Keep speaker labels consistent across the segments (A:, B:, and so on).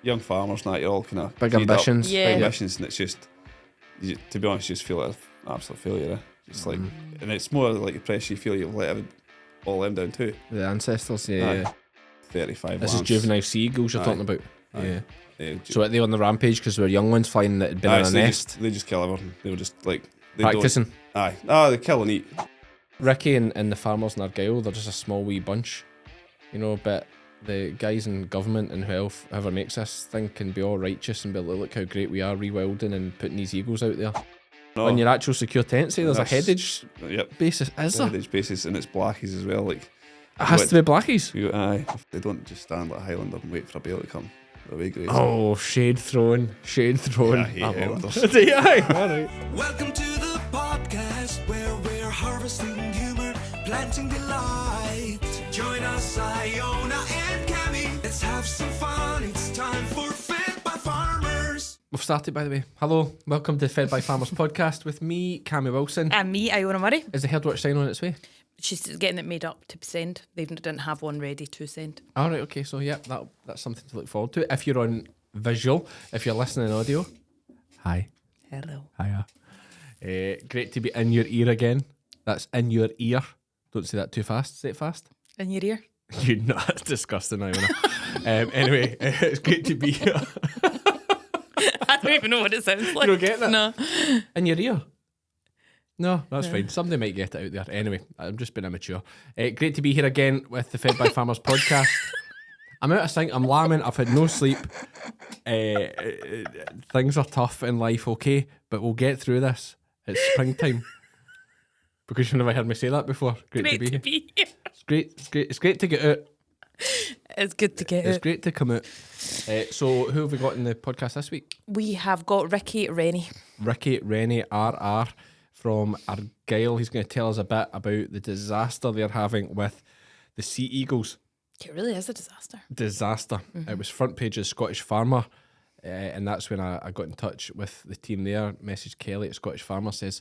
A: young farmers, and that, you're all kind of
B: big ambitions.
A: big ambitions, and it's just, to be honest, you just feel like an absolute failure. Just like, and it's more like the pressure you feel you've let all them down too.
B: The ancestors, yeah.
A: 35.
B: This
A: lambs.
B: is juvenile seagulls you're talking about.
A: Aye.
B: Yeah. So are they on the rampage because we're young ones flying that had been in a
A: so
B: nest?
A: they just kill everything. They were just like
B: Practicing.
A: They kill and eat.
B: Ricky and the farmers in Argyll, they're just a small wee bunch, you know, but the guys in government and whoever makes this thing can be all righteous and be like, look how great we are rewilding and putting these eagles out there.
A: No.
B: On your actual secure tenancy, there's a headage basis. Is there?
A: Headage basis, and it's blackies as well. Like,
B: it has to be blackies.
A: They don't just stand like a Highlander and wait for a bale to come. They're way great.
B: Oh, shade throwing.
A: Yeah, I hate Highlanders.
B: Alright.
C: Welcome to the podcast where we're harvesting humor, planting delight. Join us, Iona and Cammy. Let's have some fun. It's time for Fed by Farmers.
B: We've started, by the way. Hello, welcome to Fed by Farmers podcast with me, Cammy Wilson.
D: And me, Iona Murray.
B: Is the Herdwatch sign on its way?
D: She's getting it made up to send. They didn't have one ready to send.
B: All right, okay, so yeah, that's something to look forward to. If you're on visual, if you're listening in audio, hi.
D: Hello.
B: Hiya. Great to be in your ear again. That's in your ear. Don't say that too fast. Say it fast.
D: In your ear?
B: You're not. That's disgusting, Iona. Anyway, it's great to be here.
D: I don't even know what it sounds like.
B: You don't get that?
D: No.
B: In your ear? No, that's fine. Somebody might get it out there. Anyway, I'm just being immature. Great to be here again with the Fed by Farmers podcast. I'm out of sync. I'm lambing. I've had no sleep. Things are tough in life, okay? But we'll get through this. It's springtime. Because you've never heard me say that before. Great to be here. It's great. It's great to get out.
D: It's good to get
B: It's
D: out.
B: great to come out. So who have we got in the podcast this week?
D: We have got Ricky Rennie.
B: Ricky, Rennie, RR from Argyll. He's going to tell us a bit about the disaster they're having with the sea eagles.
D: It really is a disaster.
B: Mm-hmm. It was front page of Scottish Farmer, and that's when I got in touch with the team there, messaged Kelly at Scottish Farmer, says,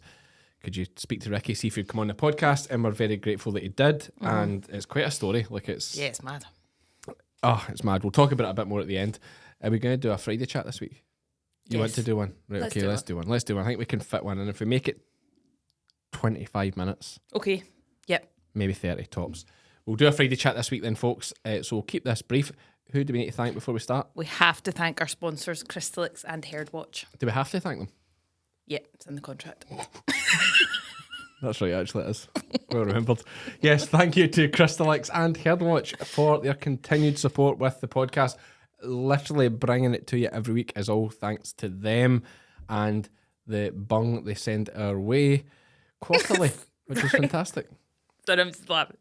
B: could you speak to Ricky, see if he'd come on the podcast? And we're very grateful that he did. And it's quite a story.
D: Yeah, it's mad.
B: Oh, it's mad. We'll talk about it a bit more at the end. Are we going to do a Friday chat this week? You want to do one? Right,
D: Let's
B: okay,
D: do
B: let's do one. Let's do one. I think we can fit one. And if we make it 25 minutes.
D: Okay. Yep.
B: Maybe 30 tops. We'll do a Friday chat this week then, folks. So we'll keep this brief. Who do we need to thank before we start?
D: We have to thank our sponsors, Crystalyx and Herdwatch.
B: Do we have to thank them?
D: Yeah, it's in the contract.
B: That's right, actually, it is. Well remembered. Yes, thank you to Crystalyx and Herdwatch for their continued support with the podcast. Literally bringing it to you every week is all thanks to them and the bung they send our way quarterly, which is fantastic.
D: So I'm just laughing.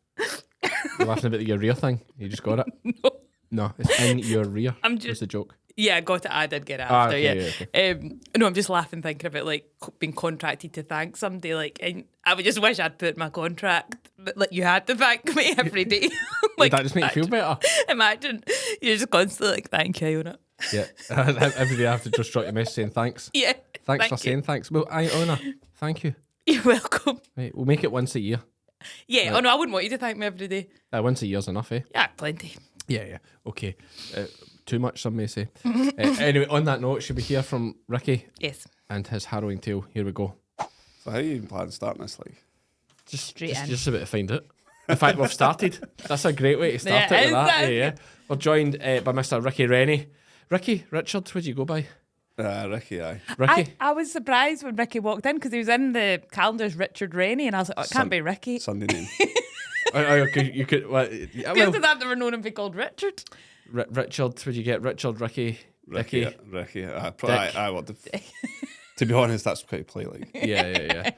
B: You're laughing about your rear thing. You just got it? No, it's in your rear.
D: I'm just...
B: That's the joke.
D: Yeah, I got it. I did get it after.
B: Okay,
D: yeah. No, I'm just laughing thinking about like being contracted to thank somebody. Like, and I would just wish I'd put in my contract, but like you had to thank me every day.
B: Like, that just make you feel better?
D: Imagine you're just constantly like, thank you, Iona.
B: Yeah. Every day I have to just drop you a message saying thanks.
D: Yeah.
B: Thanks
D: thank
B: for saying thanks. Well, Iona, thank you.
D: You're welcome.
B: Right, we'll make it once a year.
D: Yeah.
B: Right.
D: Oh no, I wouldn't want you to thank me every day.
B: Once a year's enough, eh?
D: Yeah, plenty.
B: Yeah. Okay. Too much, some may say. Anyway, on that note, should we hear from Ricky
D: Yes.
B: and his harrowing tale? Here we go.
A: So how are you even planning on starting this? Like,
D: Straight in.
B: Just about to find it. In fact, we've started. That's a great way to start
D: Yeah,
B: it with that.
D: is.
B: Yeah. We're joined by Mr. Ricky Rennie. Ricky, Richard, what'd you go by?
A: Ricky, aye.
B: Ricky?
D: I was surprised when Ricky walked in because he was in the calendar as Richard Rennie, and I was like, oh, it can't be Ricky.
A: Sunday name.
B: You could. Well, yeah,
D: Because
B: well,
D: I've never known him be called Richard.
B: Richard, would you get Richard, Ricky?
A: Ricky. To be honest, that's quite polite. Like.
B: Yeah.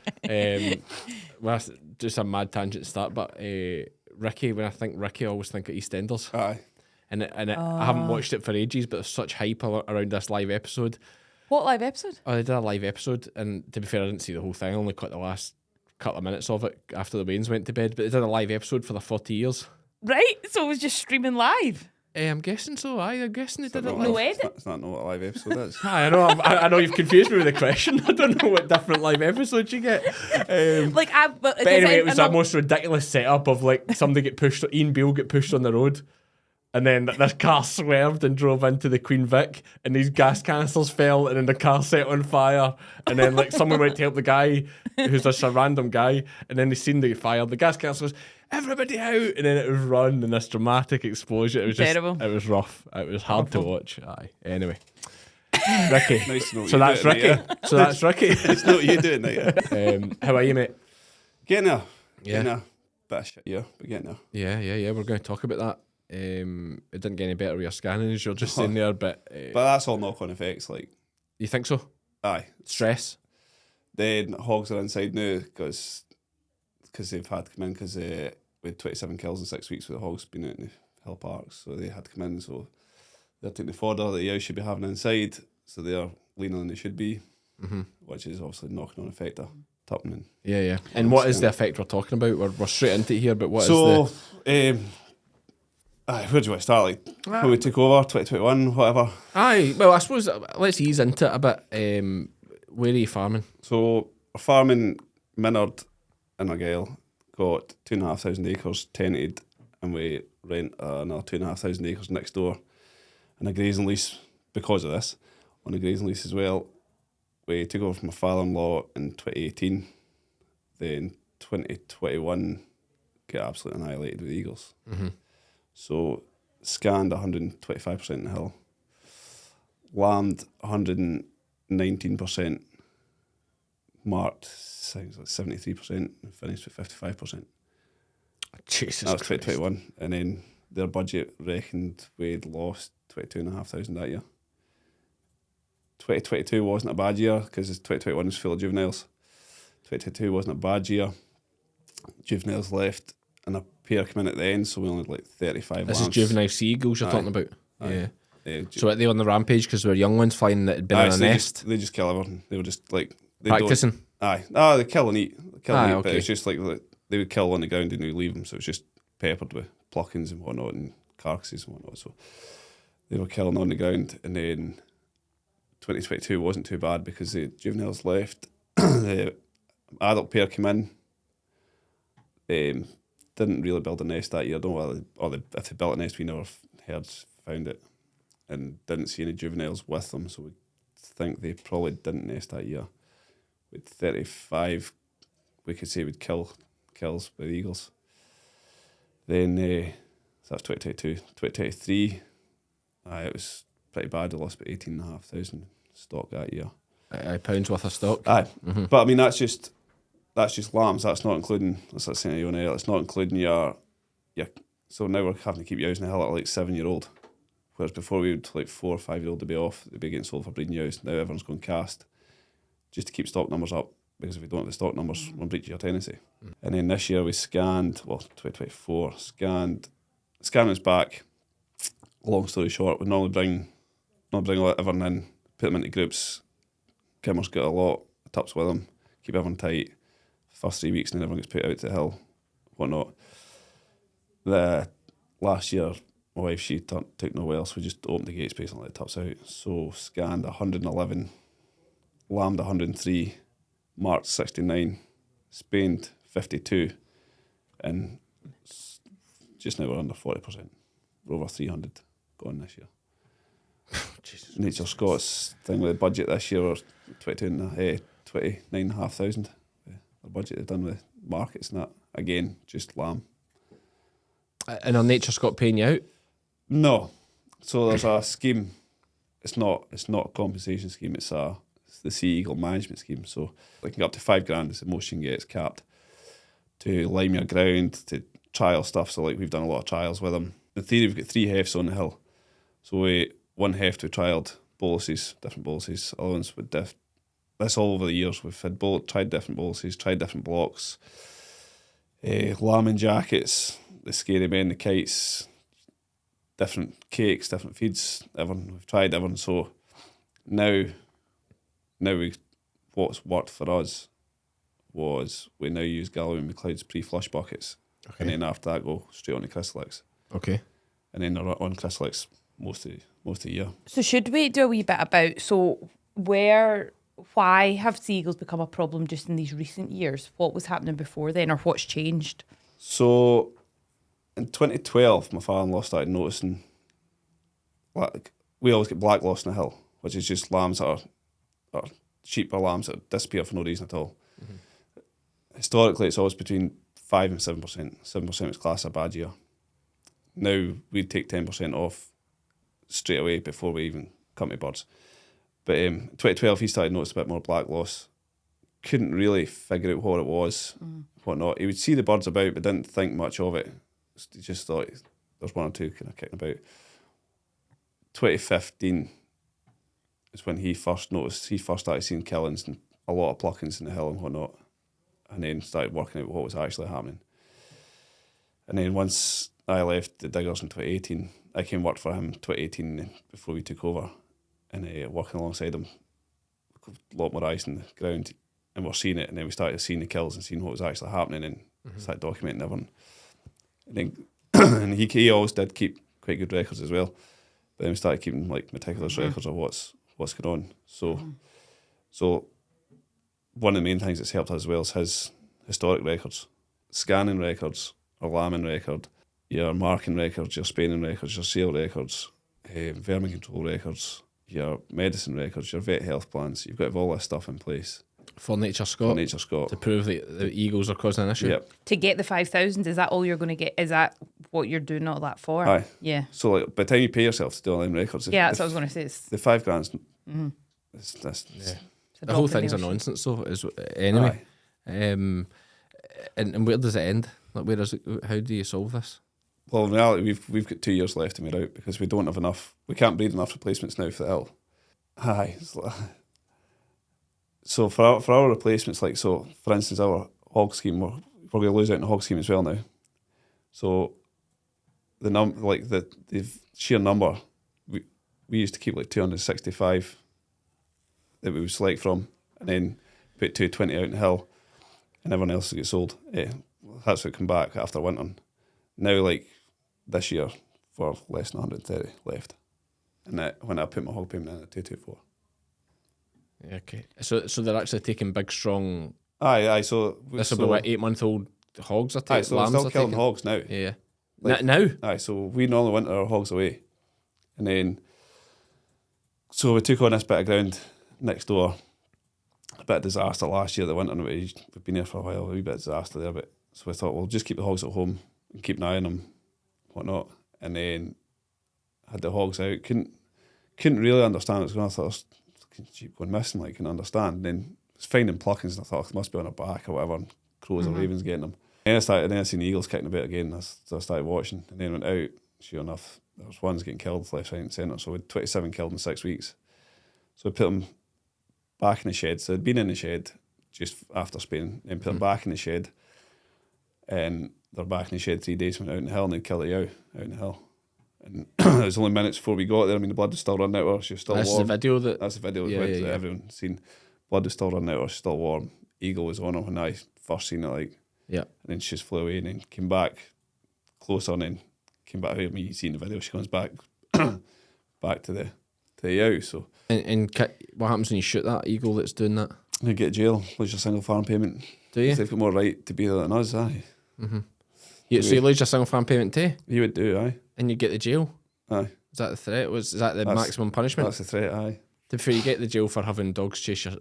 B: Well, that's just a mad tangent to start, but Ricky, when I think Ricky, I always think of EastEnders.
A: Aye.
B: I haven't watched it for ages, but there's such hype around this live episode.
D: What live episode?
B: Oh, they did a live episode, and to be fair, I didn't see the whole thing. I only caught the last couple of minutes of it after the Waynes went to bed, but they did a live episode for the 40 years.
D: Right, so it was just streaming live.
B: I'm guessing so. I'm guessing they did it
D: No
B: live.
D: edit?
A: It's not know what a live episode is.
B: I know. I know you've confused me with the question. I don't know what different live episodes you get. But anyway, it was the most ridiculous setup of like somebody get pushed. Ian Beale get pushed on the road. And then this car swerved and drove into the Queen Vic, and these gas canisters fell, and then the car set on fire. And then like someone went to help the guy, who's just a random guy, and then they seen the fire. The gas canister goes, "Everybody out!" And then it was run, and this dramatic explosion. It was
D: Terrible.
B: It was rough. It was hard to watch. Aye. Anyway, Ricky.
A: Nice to know what
B: So
A: you're
B: that's
A: doing,
B: Ricky.
A: mate, yeah.
B: So that's Ricky.
A: Nice to know what you're doing, mate.
B: How are you, mate?
A: Getting there.
B: Yeah.
A: Getting there. Bit of shit, yeah, but getting there.
B: Yeah. We're going to talk about that. It didn't get any better with your scanning, as you're just saying there, but
A: But that's all knock-on effects, like,
B: you think so?
A: aye.
B: Stress.
A: Then hogs are inside now because they've had to come in because we had 27 kills in 6 weeks with the hogs being out in the hill parks, so they had to come in. So they're taking the fodder that the ewes should be having inside, so they're leaner than they should be, which is obviously knocking on effect of tupping.
B: Yeah. And what is the effect we're talking about? We're straight into it here, but what is
A: So, where do you want to start? Like when we took over 2021, whatever.
B: Aye, well, I suppose let's ease into it a bit. Where are you farming?
A: So we're farming Minard in Argyll, got 2,500 acres tenanted, and we rent another 2,500 acres next door on a grazing lease because of this, on a grazing lease as well. We took over from my father-in-law in 2018, then 2021 got absolutely annihilated with eagles. So scanned 125% in the hill, lambed 119%, marked 73%, and finished with 55%.
B: Jesus
A: That was 2021, and then their budget reckoned we'd lost 22,500 that year. 2022 wasn't a bad year because 2021 was full of juveniles. 2022 wasn't a bad year. Juveniles left and a pair came in at the end, so we only had like 35
B: This
A: lambs.
B: is juvenile seagulls you're
A: Aye.
B: talking about.
A: Aye.
B: Yeah. So are they on the rampage because they're young ones flying that had been in a
A: so
B: nest?
A: they just kill everything. They were just like they
B: Practicing?
A: Aye. No, they kill and eat. They kill and eat, but
B: Okay.
A: it's just like they would kill on the ground and they would leave them, so it's just peppered with pluckings and whatnot and carcasses and whatnot. So they were killing on the ground, and then 2022 wasn't too bad because the juveniles left. The adult pair came in. Didn't really build a nest that year. I don't know whether, if they built a nest, we never heard, found it, and didn't see any juveniles with them. So we think they probably didn't nest that year. With 35, we could say we'd kills with eagles. Then so that's 2022. 2023, it was pretty bad. I lost about 18,500 stock that year.
B: Pounds worth of stock.
A: Aye, but I mean that's just lambs. That's not including. That's like saying Iona. It's not including your. So now we're having to keep ewes in the hill at like 7-year-old, whereas before we would like 4 or 5-year-old to be off. They'd be getting sold for breeding ewes. Now everyone's going cast, just to keep stock numbers up. Because if we don't have the stock numbers, we'll breach your tenancy. And then this year we scanned. 2024 Scanning's back. Long story short, we normally bring everyone in, put them into groups. Kimmer's got a lot of tups with them, keep everyone tight. First 3 weeks, and then everyone gets put out to the hill, whatnot. The last year, my wife, she took no well, so we just opened the gates basically and let the tups out. So scanned 111, lambed 103, marked 69, Spained 52, and just now we're under 40%. We're over 300 gone this year.
B: Jesus.
A: Nature Scott's thing with the budget this year was 29,500. The budget they've done with markets and that. Again, just lamb.
B: And are Nature Scott paying you out?
A: No. So there's a scheme. It's not a compensation scheme, it's the Sea Eagle management scheme. So they can get up to $5,000 is the most you can get, it's capped. To lime your ground, to trial stuff. So like we've done a lot of trials with them. In theory we've got 3 hefts on the hill. So one heft we trialled boluses, different boluses, other ones with this all over the years. We've had tried different boluses, tried different blocks, lambing jackets, the scary men, the kites, different cakes, different feeds, everyone. We've tried everyone. So now what's worked for us was we now use Galloway and McLeod's pre-flush buckets.
B: Okay.
A: And then after that go straight on to Crystalyx.
B: Okay.
A: And then they're on Crystalyx most of the year.
D: So should we do a wee bit about why have seagulls become a problem just in these recent years? What was happening before then, or what's changed?
A: So in 2012, my father-in-law started noticing, like, we always get black loss in the hill, which is just lambs that are sheep or lambs that disappear for no reason at all. Historically, it's always between 5 and 7%. 7% was classed a bad year. Now we'd take 10% off straight away before we even come to birds. But in 2012, he started noticing a bit more black loss. Couldn't really figure out what it was, whatnot. He would see the birds about, but didn't think much of it. He just thought there's one or two kind of kicking about. 2015 is when he first started seeing killings and a lot of pluckings in the hill and whatnot, and then started working out what was actually happening. And then once I left the diggers in 2018, I came and worked for him in 2018 before we took over, and working alongside him, a lot more ice in the ground, and we're seeing it, and then we started seeing the kills and seeing what was actually happening, and started documenting everything. And then and he always did keep quite good records as well, but then we started keeping like meticulous records of what's going on. So one of the main things that's helped us as well is his historic records, scanning records, or lambing record, your marking records, your spaying records, your sale records, vermin control records, your medicine records, your vet health plans. You've got to have all this stuff in place.
B: For Nature Scott. To prove that the eagles are causing an issue.
A: Yep.
D: To get the 5,000, is that all you're going to get? Is that what you're doing all that for?
A: Aye.
D: Yeah.
A: So like, by the time you pay yourself to do all them records,
D: That's what I was going to say. It's
A: the $5,000.
B: The whole thing's a nonsense, though. Anyway. And where does it end? Like, where does it? How do you solve this?
A: Well, in reality, we've got 2 years left to move out because we don't have enough. We can't breed enough replacements now for the hill. Aye. So for our replacements, like, so for instance, our hog scheme, we're going to lose out in the hog scheme as well now. So the sheer number, we used to keep like 265 that we would select from, and then put 220 out in the hill, and everyone else would get sold. That's what come back after winter. Now, like this year, for less than 130 left, and that when I put my hog payment in at 224.
B: Yeah, okay. So they're actually taking big, strong.
A: Aye. So
B: this will be what 8-month-old hogs are taking.
A: Aye, so we're still killing hogs now.
B: Yeah.
A: Like,
B: now.
A: Aye, so we normally winter our hogs away, and then so we took on this bit of ground next door. A bit of disaster last year. The winter we've been here for a while. A wee bit of disaster there, but so we thought we'll just keep the hogs at home and keep an eye on them, whatnot. And then had the hogs out. Couldn't really understand what was going on. I thought sheep going missing, like, couldn't understand. And then I was finding pluckings, and I thought it must be on her back or whatever. And crows or ravens getting them. And then I seen the eagles kicking about again. So I started watching, and then went out. Sure enough, there was ones getting killed left, right, and centre. So we had 27 killed in 6 weeks. So we put them back in the shed. So they'd been in the shed just after spaying, and put them back in the shed. And they're back in the shed 3 days, went out in the hill, and they'd killed a ewe out in the hill. And it was only minutes before we got there. I mean, the blood was still running out of her. She was still warm.
B: That's
A: the video that everyone's seen. Blood was still running out of her. She's still warm. Eagle was on her when I first seen it, like.
B: Yeah.
A: And then she just flew away and then came back closer and then came back out. Me seeing the video, she comes back back to the ewe. So.
B: And what happens when you shoot that eagle that's doing that?
A: You get jail, lose your single farm payment.
B: Do you?
A: They've got more right to be there than us, aye.
B: Mm-hmm. So you lose your single farm payment too?
A: You would do, aye.
B: And you get the jail?
A: Aye.
B: Is that the threat? Is that the maximum punishment?
A: That's the threat, aye.
B: Before you get the jail for having dogs chase your,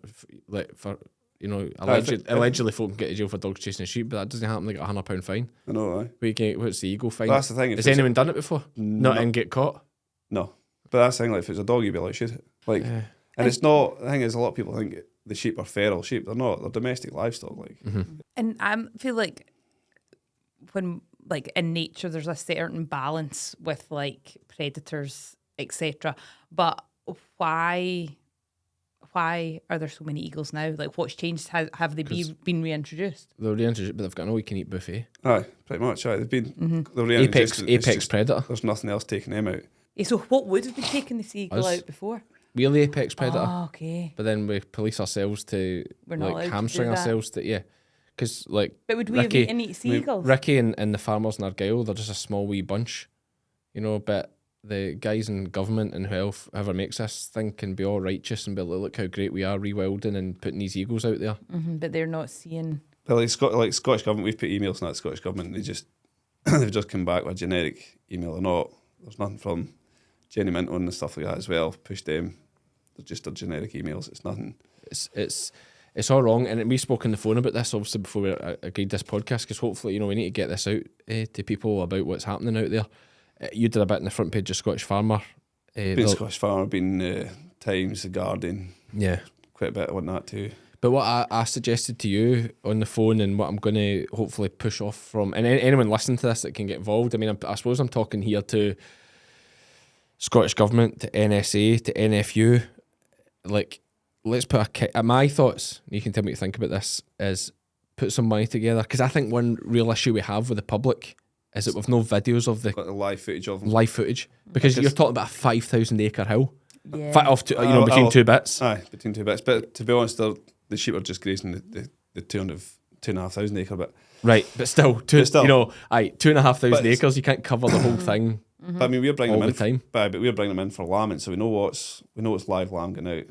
B: like, for, you know, allegedly folk can get the jail for dogs chasing a sheep, but that doesn't happen. They get £100 fine.
A: I know, aye.
B: What's the eagle fine?
A: That's the thing.
B: Has anyone done it before? Not and get caught?
A: No. But that's the thing, like, if it's a dog, you'd be like, shoot it. Like, and it's not, the thing is, a lot of people think the sheep are feral sheep. They're not. They're domestic livestock, like.
D: And I feel like when, like, in nature, there's a certain balance with, like, predators, etc. But why are there so many eagles now? Like, what's changed? Have they been reintroduced?
B: They're reintroduced, but they've got an all-you-can-eat buffet.
A: Aye, pretty much. Aye, they've been they're reintroduced.
B: Apex predator.
A: There's nothing else taking them out.
D: Yeah, so what would have been taking the seagull out before?
B: We're the apex predator.
D: Oh, okay.
B: But then we police ourselves to hamstring
D: to
B: ourselves to because like.
D: But would we have eaten seagulls?
B: Ricky and the farmers in Argyll, they're just a small wee bunch, you know. But the guys in government and whoever makes this thing can be all righteous and be like, look how great we are rewilding and putting these eagles out there.
D: But they're not seeing.
A: But like Scottish government, we've put emails in that Scottish government, and they just they've just come back with a generic email or not. There's nothing from Jenny Minto and stuff like that as well. Push them. They're just their generic emails. It's nothing.
B: It's all wrong, and we spoke on the phone about this obviously before we agreed this podcast, because hopefully we need to get this out to people about what's happening out there. You did a bit in the front page of Scottish Farmer.
A: Been Scottish Farmer, been Times, The Guardian.
B: Yeah,
A: quite a bit on that too.
B: But what I suggested to you on the phone, and what I'm going to hopefully push off from, and anyone listening to this that can get involved, I mean, I suppose I'm talking here to Scottish Government, to NSA, to NFU. Like, let's put my thoughts, you can tell me what you think about this, is put some money together. Because I think one real issue we have with the public is that we've no videos of the
A: live footage of them.
B: Live footage. Because you're talking about a 5,000 acre hill.
D: Yeah.
B: Between two bits.
A: Aye, between two bits. But to be honest, the sheep are just grazing the 2,500 acre bit.
B: Right, but still, 2,500
A: But
B: acres, you can't cover the whole thing.
A: But I mean, we're bringing
B: all
A: them
B: the
A: in.
B: time.
A: But we're bringing them in for lambing, so we know what's live lamb going out.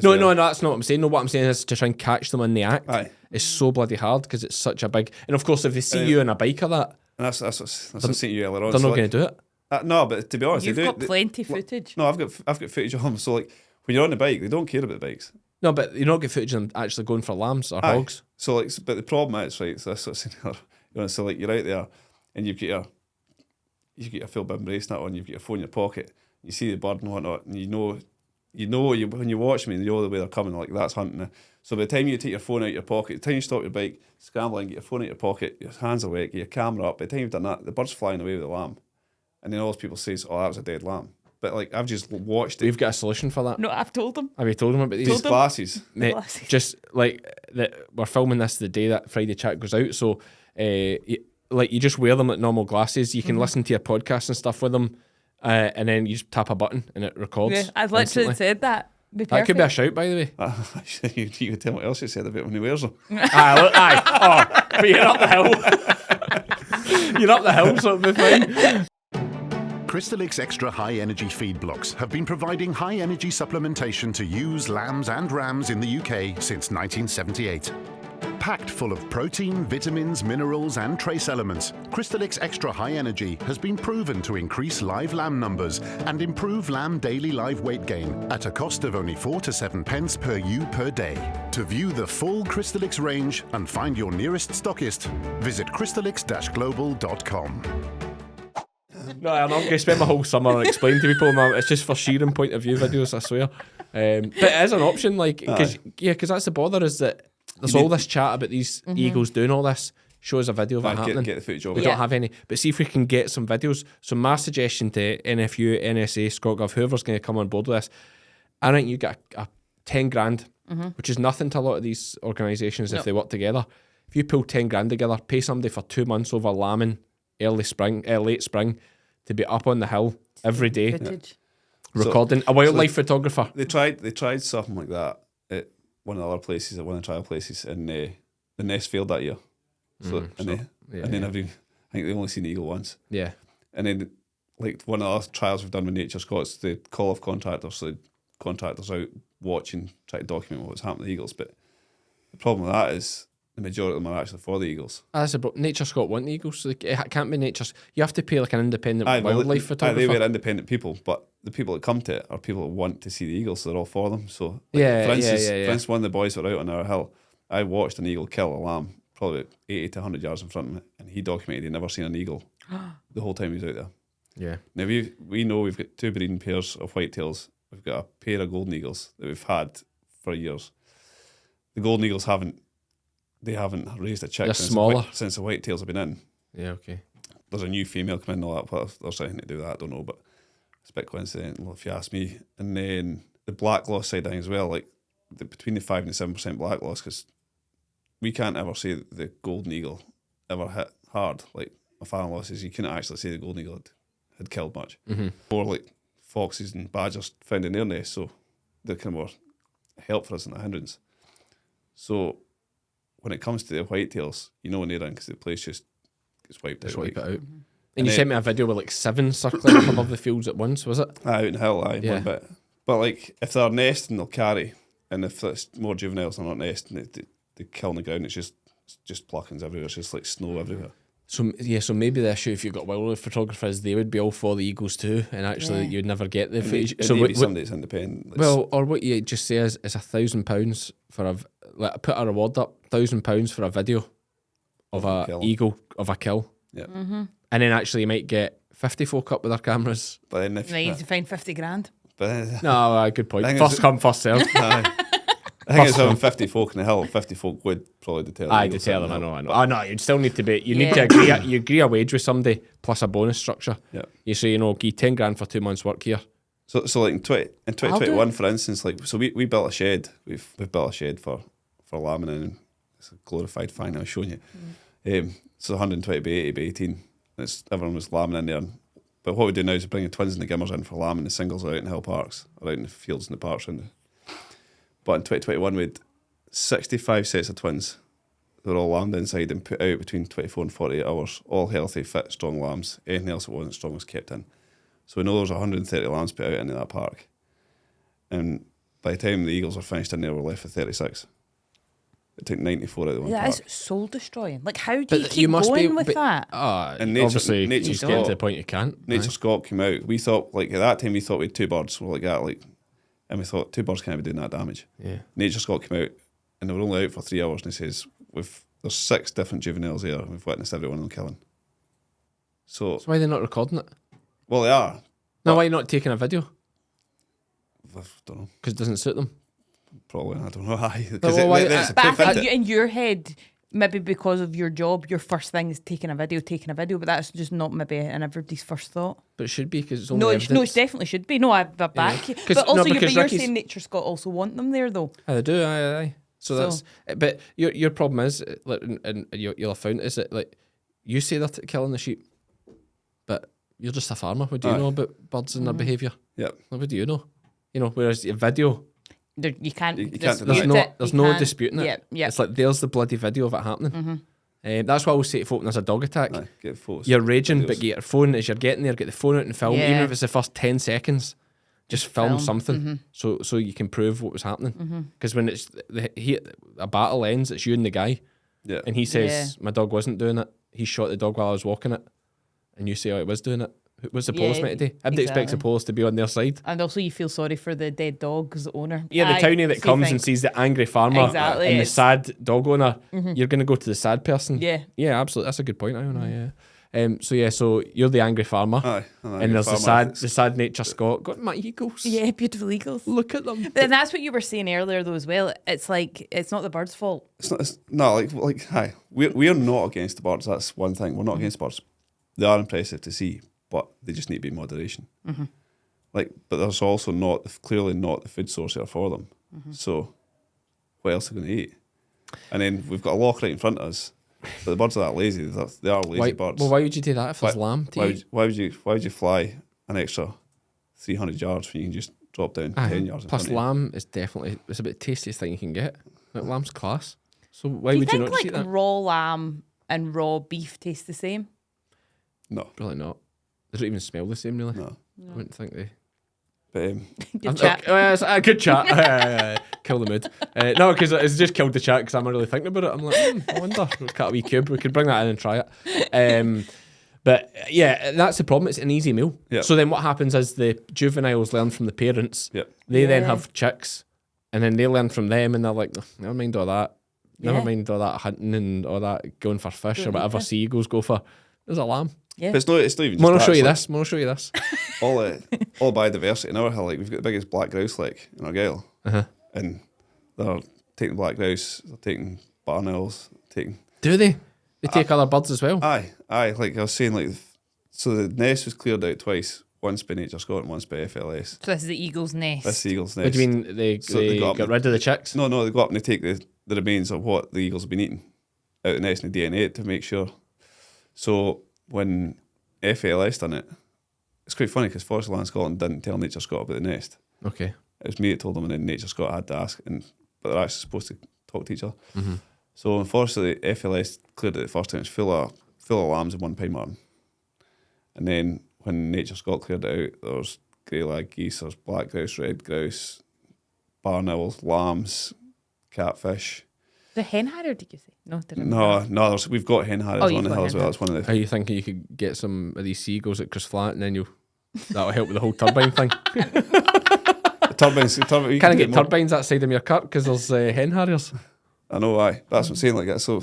B: No, that's not what I'm saying. No, what I'm saying is to try and catch them in the act.
A: Aye.
B: It's so bloody hard because it's such a big. And of course, if they see you on a bike or that,
A: And that's what I was saying to you earlier on.
B: they're
A: So
B: not going to do it.
A: no, but to be honest,
D: You've
A: they do.
D: got plenty footage.
A: No, I've got footage of them. So like when you're on the bike, they don't care about the bikes.
B: No, but you don't get footage of them actually going for lambs or
A: Aye.
B: hogs.
A: So like, but the problem is right. So that's what I'm saying earlier. So like you're out there and you've got your full bin brace net on. You've got your phone in your pocket. You see the bird and whatnot, and you know when you watch me, you know the way they're coming. Like that's hunting. So by the time you take your phone out of your pocket, the time you stop your bike, scramble and get your phone out of your pocket, your hands are wet, get your camera up. By the time you've done that, the bird's flying away with the lamb, and then all those people say, "Oh, that was a dead lamb." But like I've just watched it.
B: We've got a solution for that.
D: No, I've told them.
B: Have you told them about these?
A: These glasses.
B: Mate,
D: Glasses.
B: just like that, we're filming this the day that Friday chat goes out. So, you just wear them like normal glasses. You can listen to your podcast and stuff with them, and then you just tap a button and it records.
D: Yeah, I've literally
B: instantly.
D: said that.
B: That could be a shout, by the way.
A: You can tell what else you said about when he wears them.
B: Aye. Oh, but you're up the hill. You're up the hill, so it'll be fine.
E: Crystalyx Extra High Energy feed blocks have been providing high energy supplementation to ewes, lambs and rams in the UK since 1978. Packed full of protein, vitamins, minerals and trace elements, Crystalyx Extra High Energy has been proven to increase live lamb numbers and improve lamb daily live weight gain at a cost of only 4 to 7 pence per ewe per day. To view the full Crystalyx range and find your nearest stockist, visit crystalyx-global.com.
B: No, I'm not going to spend my whole summer explaining to people. It's just for sharing point of view videos, I swear. But it is an option, like, because that's the bother, is that there's all this chat about these eagles doing all this. Show us a video of it happening.
A: Get the footage of
B: We
A: it.
B: don't have any. But see if we can get some videos. So my suggestion to NFU, NSA, ScotGov, whoever's going to come on board with this, I think you get a 10 grand, which is nothing to a lot of these organisations if they work together. If you pull 10 grand together, pay somebody for 2 months over lambing, late spring, to be up on the hill every day,
D: Footage.
B: recording. A wildlife photographer.
A: They tried something like that at one of the other places, at one of the trial places, and the nest failed that year. So then I think they only seen the eagle once.
B: Yeah.
A: And then like one of the other trials we've done with Nature Scots, they call off contractors, so the contractors out watching, try to document what's happening to the eagles. But the problem with that is the majority of them are actually for the eagles.
B: That's about Nature Scott want the eagles, so it can't be Nature's. You have to pay like an independent wildlife photographer.
A: They were independent people, but the people that come to it are people that want to see the eagles, so they're all for them. So for instance, one of the boys were out on our hill. I watched an eagle kill a lamb, probably 80 to 100 yards in front of me, and he documented he'd never seen an eagle the whole time he was out there.
B: Yeah.
A: Now we know we've got 2 breeding pairs of whitetails. We've got a pair of golden eagles that we've had for years. The golden eagles haven't raised a chick
B: They're
A: since
B: smaller.
A: since the whitetails have been in.
B: Yeah, okay.
A: There's a new female coming in and all that, but there's anything to do with that, I don't know, but it's a bit coincidental if you ask me. And then the black loss side of things as well, like between the 5 and the 7% black loss, because we can't ever say that the golden eagle ever hit hard. Like my father-in-law says, you couldn't actually say the golden eagle had killed much. More like foxes and badgers found in their nest, so they're kind of more help for us than a hindrance. So when it comes to the whitetails, you know when they're in, because the place just gets wiped
B: Just
A: out.
B: wipe it out.
A: And
B: And you
A: then-
B: sent me a video with like 7 circling up above the fields at once, was it?
A: Out in the hill,
B: Yeah.
A: one bit. But like if they're nesting, they'll carry, and if it's more juveniles, they're not nesting. They kill on the ground. It's just pluckings everywhere. It's just like snow everywhere.
B: So maybe the issue if you've got wildlife photographers, they would be all for the eagles too, and actually you'd never get the footage.
A: So maybe somebody that's independent.
B: Well, or what you just say is £1,000 for put a reward up, £1,000 for a video of a
A: kill.
B: eagle of a kill.
A: Yeah.
D: Mm-hmm.
B: And then actually you might get 50 folk up with their cameras.
A: But then if
D: And I need to find 50 grand.
A: but
B: No, good point.
A: I think
B: First
A: it's-
B: come, first serve.
A: I think it's having 50 folk in the hill. 50 folk would probably deter them.
B: I deter them. I know. Oh no, you'd still need to be. You need to agree. You agree a wage with somebody plus a bonus structure.
A: Yeah.
B: You say, give 10 grand for 2 months' work here.
A: So like in 2021, for instance, like so we built a shed. We've built a shed for lambing, and it's a glorified fine. I was showing you. So 120 by 80 by 18. Everyone was lambing in there. But what we do now is bring the twins and the gimmers in for lambing. The singles are out in hill parks, or out in the fields and the parks around. But in 2021, we had 65 sets of twins. They were all lambed inside and put out between 24 and 48 hours. All healthy, fit, strong lambs. Anything else that wasn't strong was kept in. So we know there was 130 lambs put out into that park. And by the time the eagles were finished in there, we were left with 36. It took 94 out of the one
D: That
A: park.
D: is soul destroying. Like, how do you
B: But
D: keep
B: you must
D: going
B: be
D: with that?
A: And nature-
B: obviously,
A: nature
B: you
A: Scott-
B: get to the point you can't.
A: Nature Scott came out. We thought, like, at that time, we thought we had 2 birds. We were like that, like, and we thought 2 birds can't be doing that damage.
B: Yeah.
A: Nature Scott came out, and they were only out for 3 hours, and he says, there's 6 different juveniles here, and we've witnessed every one of them killing. So,
B: So why are they not recording it?
A: well, they are.
B: No, why are you not taking a video?
A: I don't know.
B: Because it doesn't suit them.
A: Probably, I don't know. Aye,
B: Well,
A: because
B: why-
A: it's a
D: But I
A: cliff,
D: think
A: isn't it?
D: in your head, maybe because of your job, your first thing is taking a video, but that's just not maybe in everybody's first thought.
B: But it should be because it's only
D: No,
B: evidence.
D: it definitely should be. No, I back you.
B: 'Cause-
D: But also,
B: no, because
D: you're
B: Ricky's-
D: saying Nature Scott also want them there, though.
B: Aye, they do, aye. So
D: So-
B: that's. But your problem is, like, and you'll have found is that like you say they're killing the sheep, but you're just a farmer. What do you
A: Aye.
B: know about birds and their behaviour?
A: Yep.
B: Like, what do you know? Whereas your video,
D: You can't.
A: You can't
D: dispute
A: deny it.
B: there's
D: You
B: no
D: can't-
B: disputing it.
D: Yeah, yeah.
B: It's like there's the bloody video of it happening. That's why I always say to folk when there's a dog attack.
A: Aye, get photos.
B: You're raging,
A: videos.
B: but get your phone as you're getting there. Get the phone out and film, even
D: Yeah.
B: if it's the first 10 seconds. Just film
D: Film.
B: something, so you can prove what was happening. Because when it's a battle ends, it's you and the guy,
A: Yeah.
B: and he says my dog wasn't doing it. He shot the dog while I was walking it, and you say, "Oh, it was doing it." What's the police
D: Yeah,
B: meant to do? Everybody expects the
D: exactly.
B: police to be on their side.
D: And also, you feel sorry for the dead dog's owner.
B: Yeah, the
D: Aye,
B: townie that
D: same
B: comes
D: thing.
B: and sees the angry farmer
D: Exactly,
B: and the
D: it's-
B: sad dog owner, you're going to go to the sad person.
D: Yeah.
B: Yeah, absolutely. That's a good point, Iona. Yeah. So you're the angry farmer,
A: Aye.
B: and there's the sad Nature Scott. Got my eagles.
D: Yeah, beautiful eagles.
B: Look at them.
D: And that's what you were saying earlier, though, as well. It's like, it's not the bird's fault.
A: It's not like hi. We're not against the birds. That's one thing. We're not against birds. They are impressive to see, but they just need to be in moderation. Like, but there's also clearly not the food source here for them. So, what else are they going to eat? And then we've got a loch right in front of us. But the birds are that lazy. They are lazy birds.
B: Well, why would you do that if there's lamb to eat?
A: Why would you fly an extra 300 yards when you can just drop down 10 yards? in
B: Plus,
A: front of you?
B: lamb is definitely it's about the tastiest thing you can get. Like, lamb's class. So why
D: Do you
B: would you
D: think
B: not just eat
D: like
B: that?
D: raw lamb and raw beef taste the same?
A: No,
B: Really not. They don't even smell the same, really.
A: no.
B: I wouldn't think they.
A: But
D: Good chat.
B: It's a good chat. Kill the mood. No, because it's just killed the chat because I'm not really thinking about it. I'm like, I wonder. We'll cut a wee cube. We could bring that in and try it. But yeah, that's the problem. It's an easy meal.
A: Yeah.
B: So then what happens is the juveniles learn from the parents.
A: Yep.
B: They then
D: Yeah.
B: have chicks, and then they learn from them, and they're like, "Oh, never mind all that. Never
D: Yeah.
B: mind all that hunting and all that going for fish or
D: Don't
B: whatever
D: need to.
B: seagulls go for. There's a lamb.
D: Yeah.
A: But it's not even just
B: Want to
A: that,
B: show you
A: it's
B: this? Want to show you this?
A: like all biodiversity in our hill. Like, we've got the biggest black grouse lake in Argyll.
B: Uh-huh.
A: And they're taking black grouse, they're taking barn owls, taking...
B: Do they? They take other birds as well.
A: Aye, like I was saying, like, so the nest was cleared out twice, once by Nature Scott and once by FLS.
D: So this is the eagle's nest.
A: This is the eagle's nest.
B: What do you mean they
A: So they got
B: got
A: up-
B: rid of the chicks?
A: No, they go up and they take the remains of what the eagles have been eating out of the nest and the DNA it to make sure. So when FLS done it, it's quite funny because Forest Land Scotland didn't tell Nature Scott about the nest.
B: Okay.
A: It was me that told them, and then Nature Scott had to ask, but they're actually supposed to talk to each other. So unfortunately, FLS cleared it the first time. It's full of lambs and one pine marten. And then when Nature Scott cleared it out, there's grey lag geese, there's black grouse, red grouse, barn owls, lambs, catfish.
D: The hen harrier, did you say? No, didn't.
A: No, we've got hen harriers on
D: you've
A: the
D: got
A: hill as
D: hen
A: well. That's one of the.
B: Are you thinking you could get some of these seagulls at Crystalyx and then that'll help with the whole turbine thing?
A: Turbines.
B: Can I get turbines that side of your cart because there's hen harriers?
A: I know why. That's what I'm saying. Like that. So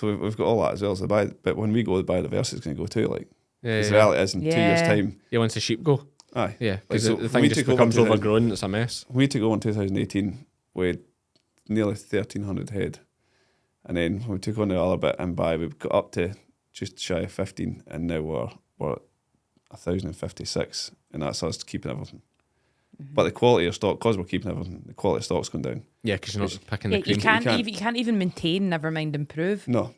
A: we've got all that as well. So but when we go, the biodiversity is going to go too. Like the reality is in 2 years' time.
B: Yeah, once the sheep go.
A: Aye.
B: Yeah,
A: Like,
B: because
A: so
B: the thing
A: we
B: just
A: took over
B: becomes
A: 2000
B: overgrown. It's a mess.
A: We took over in 2018 with nearly 1,300 head, and then when we took on the other bit and by, we've got up to just shy of 15, and now we're at 1,056, and that's us keeping everything. But the quality of stock, because we're keeping everything, the quality of stock's going down.
B: Yeah, because you're not picking the
D: You
B: cream.
D: can't even maintain, never mind improve.
A: No.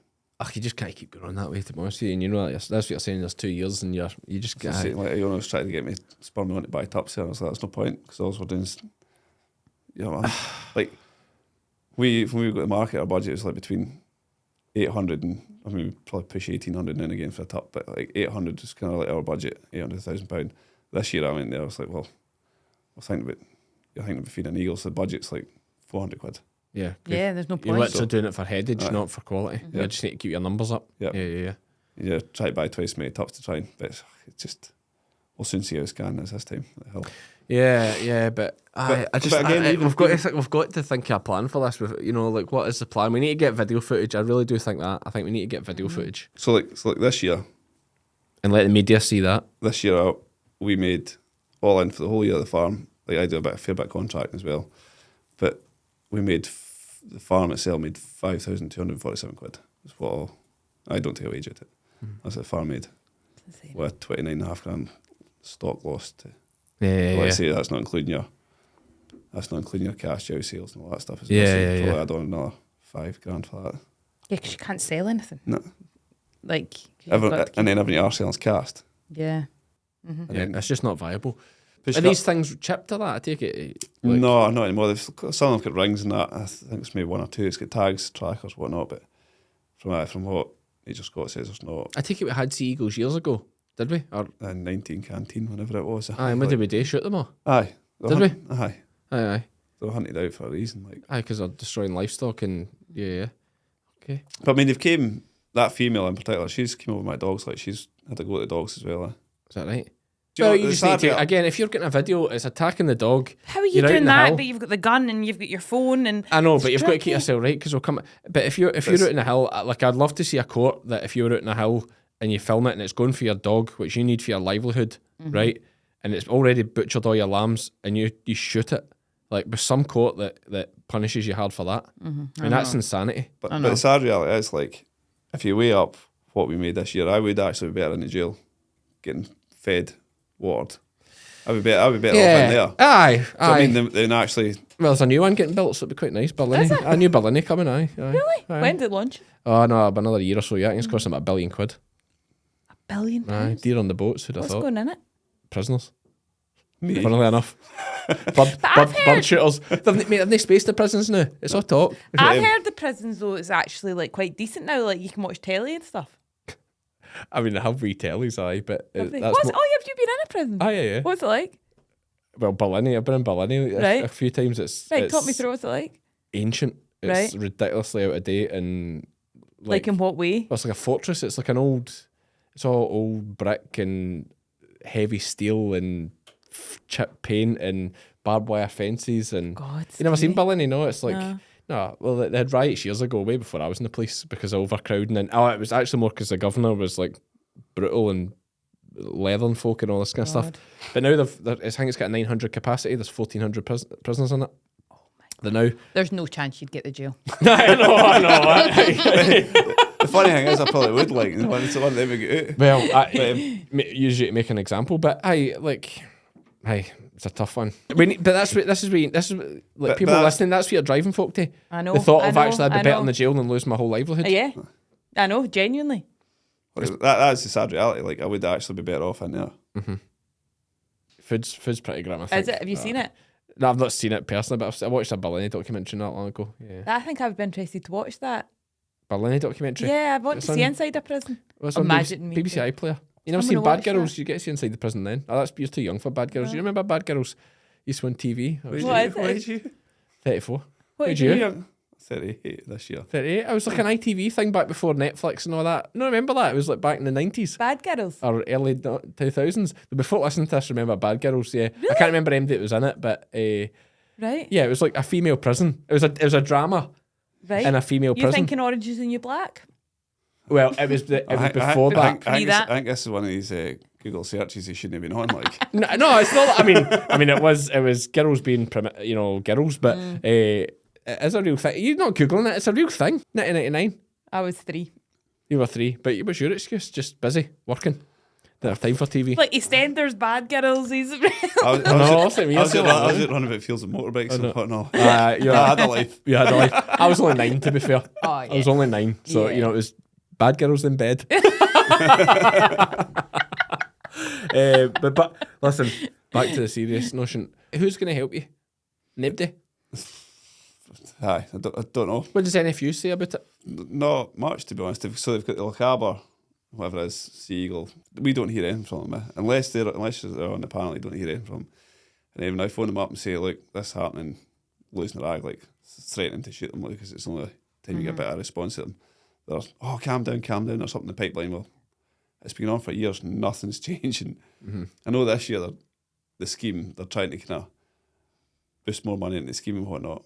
B: You just can't keep going on that way, to be honest with you. And you know that's what you're saying. There's 2 years, and you just
A: Like Iona was trying to get me, spur me on to buy tups here, and I was like, that's no point, because all we're doing is, like, when we got the market, our budget was like between 800 and, I mean, we probably push 1,800 now and again for a tup, but like 800 is kind of like our budget, £800,000. This year I went there, I was like, well, you're thinking about feeding eagles, so the budget's like 400 quid.
B: yeah.
D: Yeah, there's no
B: You're
D: point.
B: literally doing it for headage,
A: Aye.
B: not for quality. You just need to keep your numbers up.
A: Yep.
B: Yeah.
A: Yeah, try to buy twice as many tups to try and, but it's just, we'll soon see how Scan is this time. The hell.
B: Yeah, but
A: again,
B: we've got to think of a plan for this. Like what is the plan? We need to get video footage. I really do think that. I think we need to get video footage
A: So like this year,
B: and let the media see that.
A: This year we made all in for the whole year of the farm. Like I do a fair bit of contracting as well, but we made the farm itself made 5,247 quid. That's what I don't take a wage at it. That's what the farm made. With 29.5 grand stock lost.
B: Yeah.
A: I say that's not including your cash out sales and all that stuff. As well.
B: Yeah,
A: So
B: yeah,
A: probably
B: yeah.
A: add on another 5 grand for that.
D: Yeah, because you can't sell anything.
A: No,
D: Like, 'cause you've got to keep-
A: and then everything you are selling is cast.
D: yeah.
B: Yeah, it's just not viable.
A: Push
B: Are
A: it
B: these
A: up.
B: things chipped to that? I take it.
A: No, not anymore. Some of them got rings and that. I think it's maybe one or two. It's got tags, trackers, whatnot. But from what Major Scott says, there's not.
B: I take it we had sea eagles years ago, did we? Or
A: 19 canteen, whenever it was.
B: aye, when did we do shoot them all?
A: Aye.
B: Did we?
A: Aye.
B: Aye.
A: They were hunted out for a reason. Like,
B: Aye, because they're destroying livestock and yeah. Okay.
A: but I mean, that female in particular, she's came over my dogs. Like, she's had to go to the dogs as well.
B: Is that right?
A: Do you
B: Well,
A: know,
B: you
A: the
B: just need
A: sad
B: to,
A: bit-
B: again, if you're getting a video, it's attacking the dog.
D: How are you
B: You're out in
D: doing
B: the
D: that?
B: hill.
D: But you've got the gun and you've got your phone and
B: I know,
D: It's
B: but you've got to keep
D: tricky.
B: yourself right because we'll come. But if you're out in a hill, like I'd love to see a court that if you're out in a hill and you film it and it's going for your dog, which you need for your livelihood, right? And it's already butchered all your lambs, and you shoot it, like with some court that punishes you hard for that. I mean, that's insanity.
A: But the sad reality is, like, if you weigh up what we made this year, I would actually be better in the jail, getting fed, watered. I'd be better off in there.
B: Aye.
A: So I mean, then actually,
B: Well, there's a new one getting built, so it'd be quite nice. Berlin, a new Berlin coming. Aye.
D: really?
B: Aye.
D: When did it launch?
B: Oh no, about another year or so. Yeah, I think it's costing about £1 billion.
D: £1 billion.
B: Aye, deer on the boats. Who'd have
D: What's
B: thought?
D: going in it?
B: Prisoners.
A: me.
B: Funnily enough, bird shooters. They've they spaced the prisons now. It's all talk.
D: I've heard the prisons though it's actually like quite decent now. Like you can watch telly and stuff.
B: I mean, they have wee tellies, aye, but
D: Have they?
B: that's
D: What's
B: mo-
D: have you been in a prison?
B: Aye, yeah.
D: What's it like?
B: Well, Berlin. I've been in Berlin
D: Right.
B: a few times. It's
D: Right,
B: it's
D: talk me through what's it like.
B: ancient. It's
D: Right.
B: ridiculously out of date and
D: Like in what way?
B: well, it's like a fortress. It's like an old. It's all old brick and heavy steel and chip paint and barbed wire fences and.
D: God.
B: You never seen Berlin? No, it's like.
D: No.
B: No, well, they had riots years ago, way before I was in the police, because of overcrowding. And it was actually more because the governor was like brutal and leathering folk and all this kind of stuff. But now I think it's got a 900 capacity. There's 1,400 prisoners in it. Oh my! Now
D: There's no chance you'd get the jail.
B: I know.
A: The funny thing is, I probably would like it's the one that we get out.
B: Well, usually to make an example, but it's a tough one. But this is like people
A: but
B: listening. That's what you're driving folk to.
D: I know.
B: The thought
D: I
B: of
D: know,
B: actually I'd be
D: I
B: better
D: know.
B: in the jail than lose my whole livelihood.
D: Yeah, I know. Genuinely.
A: That's the sad reality. Like, I would actually be better off in there.
B: Food's pretty grim. I think.
D: Is it? Have you seen it?
B: No, I've not seen it personally, but I watched a Berlin documentary not long ago. Yeah,
D: I think I would be interested to watch that.
B: Berlin documentary.
D: Yeah, I want
B: It's
D: to see
B: on-
D: inside a prison.
B: What's on
D: Imagine me
B: BBC
D: too.
B: iPlayer. You never
D: I'm
B: seen
D: gonna
B: Bad
D: watch
B: Girls?
D: that.
B: You get to see inside the prison then. Oh, you're too young for Bad Girls. You remember Bad Girls? Used to on TV. I was
D: What is
A: What
D: it?
A: did you?
B: 34.
D: What
B: Who'd
D: do you-
B: you?
A: 38 this year.
B: 38. It was like an ITV thing back before Netflix and all that. No, remember that? It was like back in the 90s.
D: Bad Girls.
B: Or early 2000s. Before listening to this, remember Bad Girls, yeah. Really? I can't remember anybody that was in it, but
D: right.
B: Yeah, it was like a female prison. It was a drama.
D: Right.
B: In a female
D: You're
B: prison.
D: thinking Orange is the New Black?
B: Well, it was before that.
A: I think this is one of these Google searches you shouldn't have been on. Like,
B: no, it's not. I mean, it was girls being, girls, but it is a real thing. You're not googling it; it's a real thing. 1999.
D: I was 3.
B: You were 3, but what's your excuse? Just busy working. Didn't have time for TV.
D: Like EastEnders, Bad Girls. He's
A: I was running about fields of motorbikes and whatnot. I had a life.
B: You had a life. I was only 9, to be fair.
D: Oh, yeah.
B: I was only 9, so it was Bad Girls in bed. But listen, back to the serious notion. Who's going to help you? Nobody.
A: Aye, I don't know.
B: What does NFU say about it?
A: Not much, to be honest. So they've got the Lochaber, whatever it is, Sea Eagle. We don't hear anything from them. Unless they're on the panel, you don't hear anything from them. And even I phone them up and say, look, this is happening, losing their ag, like threatening to shoot them, because it's the only time you get a bit of a response to them. They're, calm down, or something in the pipeline. Well, it's been on for years, nothing's changing. I know this year the scheme, they're trying to kind of boost more money into the scheme and whatnot.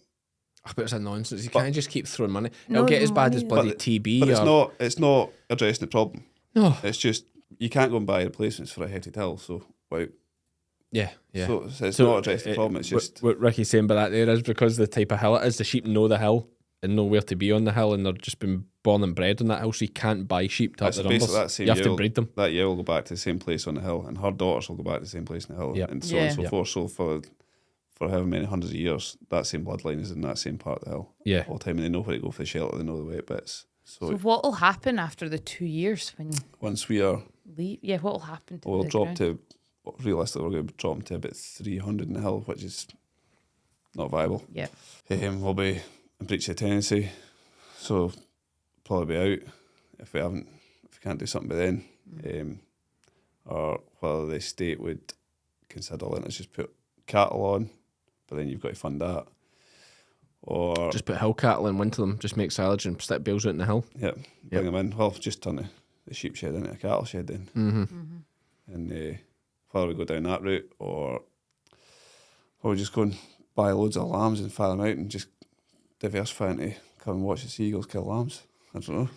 B: But it's a nonsense. You can't just keep throwing money. It'll get as bad as bloody TB.
A: But it's not addressing the problem.
B: No.
A: It's just, you can't go and buy replacements for a hefty till, so wow.
B: Yeah.
A: So it's not addressing the problem, it's just...
B: What Ricky's saying by that there is because the type of hill it is, the sheep know the hill and know where to be on the hill, and they're just been born and bred on that hill, so you can't buy sheep to up the numbers. You have to breed them.
A: That year will go back to the same place on the hill, and her daughters will go back to the same place on the hill, and so on and so forth. So for however many hundreds of years, that same bloodline is in that same part of the hill.
B: Yeah.
A: All the time, and they know where to go for the shelter, they know the wet bits. So
D: what will happen after the 2 years when
A: once we are...
D: Yeah, what will happen to
A: we'll
D: the
A: drop
D: ground?
A: to... Realistically, we're going to drop to about 300 in the hill, which is not viable.
D: Yeah.
A: We'll be in breach of tenancy, so probably be out if we can't do something by then. Or whether the state would consider letting us just put cattle on, but then you've got to fund that. Or
B: just put hill cattle and winter them, just make silage and stick bales out in the hill.
A: Bring them in. Well, just turn the sheep shed into a cattle shed then. And whether we go down that route or we just go and buy loads of lambs and fire them out and just diversify into come and watch the seagulls kill lambs. I don't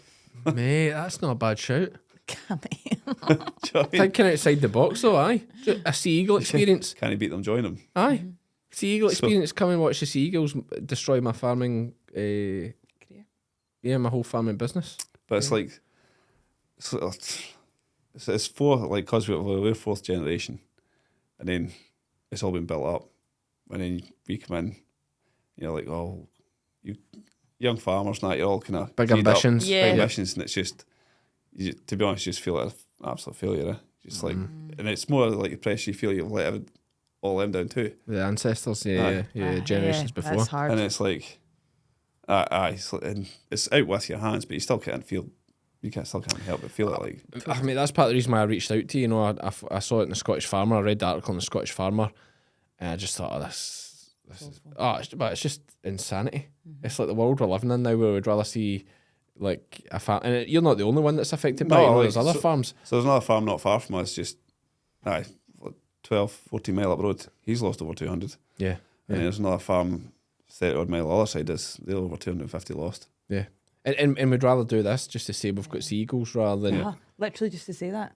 A: know.
B: Mate, that's not a bad shout.
D: Cammy.
B: Thinking outside the box though, aye. Just a sea eagle experience.
A: Can you beat them? Join them.
B: Aye. Sea eagle experience. Come and watch the sea eagles destroy my farming career. Yeah, my whole farming business.
A: But it's like it's fourth, like, because we're 4th generation, and then it's all been built up, and then we come in, you're like, oh, you young farmers, now you're all kind of
B: big ambitions,
A: big ambitions, and it's just, to be honest, you just feel like an absolute failure. Just like, and it's more like the pressure you feel you've let all them down too.
B: The ancestors, generations before,
D: that's hard.
A: And it's like, and it's out with your hands, but you still can't feel. You still can't help but feel it like.
B: I mean, that's part of the reason why I reached out to you. You know, I saw it in the Scottish Farmer. I read the article in the Scottish Farmer, and I just thought, oh, this is, but it's just insanity. It's like the world we're living in now, where we'd rather see like a farm, and you're not the only one that's affected by it. There's other farms.
A: So there's another farm not far from us, just 12, 14 mile up the road. He's lost over 200.
B: Yeah.
A: And there's another farm 30 odd mile other side. They're over 250 lost.
B: Yeah. And we'd rather do this just to say we've got seagulls rather than
D: literally just to say that.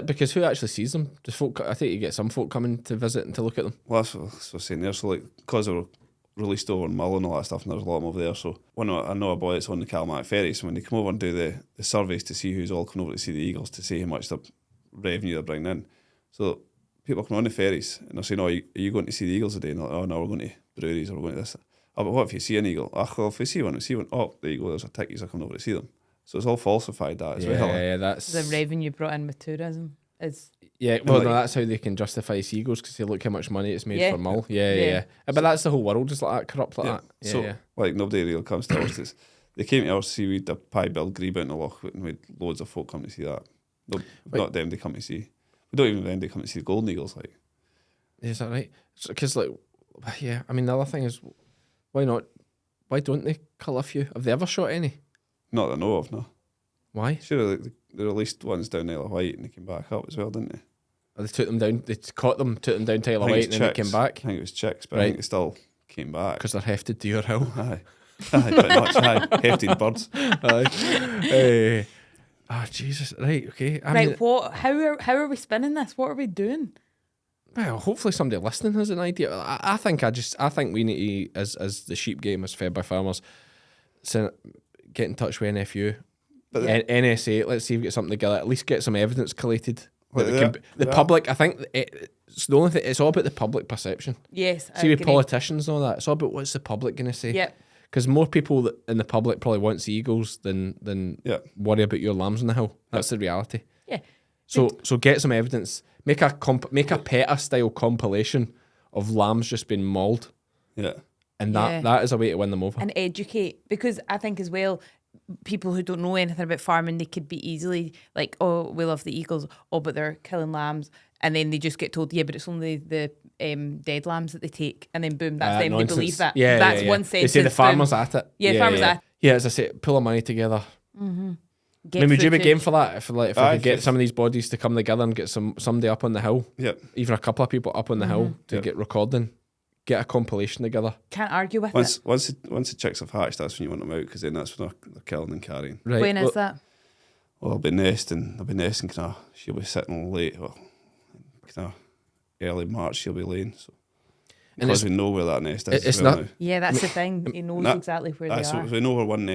B: Because who actually sees them? Just folk. I think you get some folk coming to visit and to look at them.
A: Well, that's what I'm saying there. So like, because they were released over in Mull and all that stuff, and there's a lot of them over there. So I know a boy that's on the Calmac ferry. So when they come over and do the surveys to see who's all coming over to see the eagles, to see how much the revenue they're bringing in. So people come on the ferries and they're saying, "Oh, are you going to see the eagles today?" And they're like, "Oh no, we're going to breweries or we're going to this." Oh, but what if you see an eagle? Well, if we see one, oh, there you go, there's a tickies are coming over to see them. So it's all falsified, that as well.
B: Yeah, that's...
D: The revenue brought in with tourism is...
B: Yeah, well, no, that's how they can justify seagulls, because they look how much money it's made for Mull. Yeah. But that's the whole world, just like that, corrupt like that. Yeah,
A: so, like, nobody really comes to us. They came to us to see we had a pie build grebe out in the loch, and we had loads of folk come to see that. No, not them, they come to see. We don't even them, they come to see the golden eagles, like.
B: Is that right? Because, like, yeah, I mean, the other thing is, why not Why don't they kill a few? Have they ever shot any?
A: Not that I know of, no.
B: Why?
A: Sure, they released ones down the Isle of Wight and they came back up as well, didn't they?
B: Or they took them down. They caught them, took them down to Isle of Wight, and then they came back.
A: I think it was chicks, but I
B: Right.
A: think they still came back.
B: Because they're hefted to your hill.
A: Aye. Aye, pretty much, aye. Hefted birds.
B: Aye. Jesus. Right, okay. I mean,
D: What? How are we spinning this? What are we doing?
B: well, hopefully somebody listening has an idea. I think we need to, as the sheep game is fed by farmers, get in touch with NFU.
A: But
B: NSA, let's see if we get something together. At least get some evidence collated.
A: Well,
B: The public, I think, it's the only thing. It's all about the public perception.
D: Yes. I
B: See, with
D: agree.
B: politicians and all that, it's all about what's the public going to say.
D: Yep.
B: Because more people in the public probably want the Eagles than
A: Yeah.
B: worry about your lambs on the hill. That's the reality.
D: Yeah.
B: So get some evidence. Make a PETA style compilation of lambs just being mauled,
A: Yeah.
B: and
D: Yeah.
B: that is a way to win them over.
D: And educate, because I think as well, people who don't know anything about farming, they could be easily like, oh, we love the eagles, oh, but they're killing lambs, and then they just get told, yeah, but it's only the dead lambs that they take, and then boom, that's them.
B: Nonsense.
D: They believe that.
B: Yeah,
D: That's
B: yeah.
D: one
B: They
D: sentence.
B: say the farmers
D: boom.
B: at it.
D: Yeah, farmers at it.
B: Yeah, as I say, pull the money together.
D: Get
B: I mean, would you be
D: footage.
B: game for that? If we
A: Aye,
B: could get
A: if-
B: some of these bodies to come together and get somebody up on the hill,
A: Yeah.
B: even a couple of people up on the hill to
A: Yeah.
B: get recording, get a compilation together.
D: Can't argue with
A: Once
D: it.
A: the chicks have hatched, that's when you want them out, because then that's when they're killing and carrying.
B: Right.
D: When
B: well,
D: is that?
A: Well, they'll be nesting kind of, she'll be sitting late, well, kind of early March she'll be laying. So
B: And
A: because
B: it's-
A: we know where that nest is
B: it's
A: as well
B: not-
A: now.
D: Yeah, that's the thing. He knows
A: Nah,
D: exactly where
A: Aye,
D: they
A: so
D: are.
A: we know where one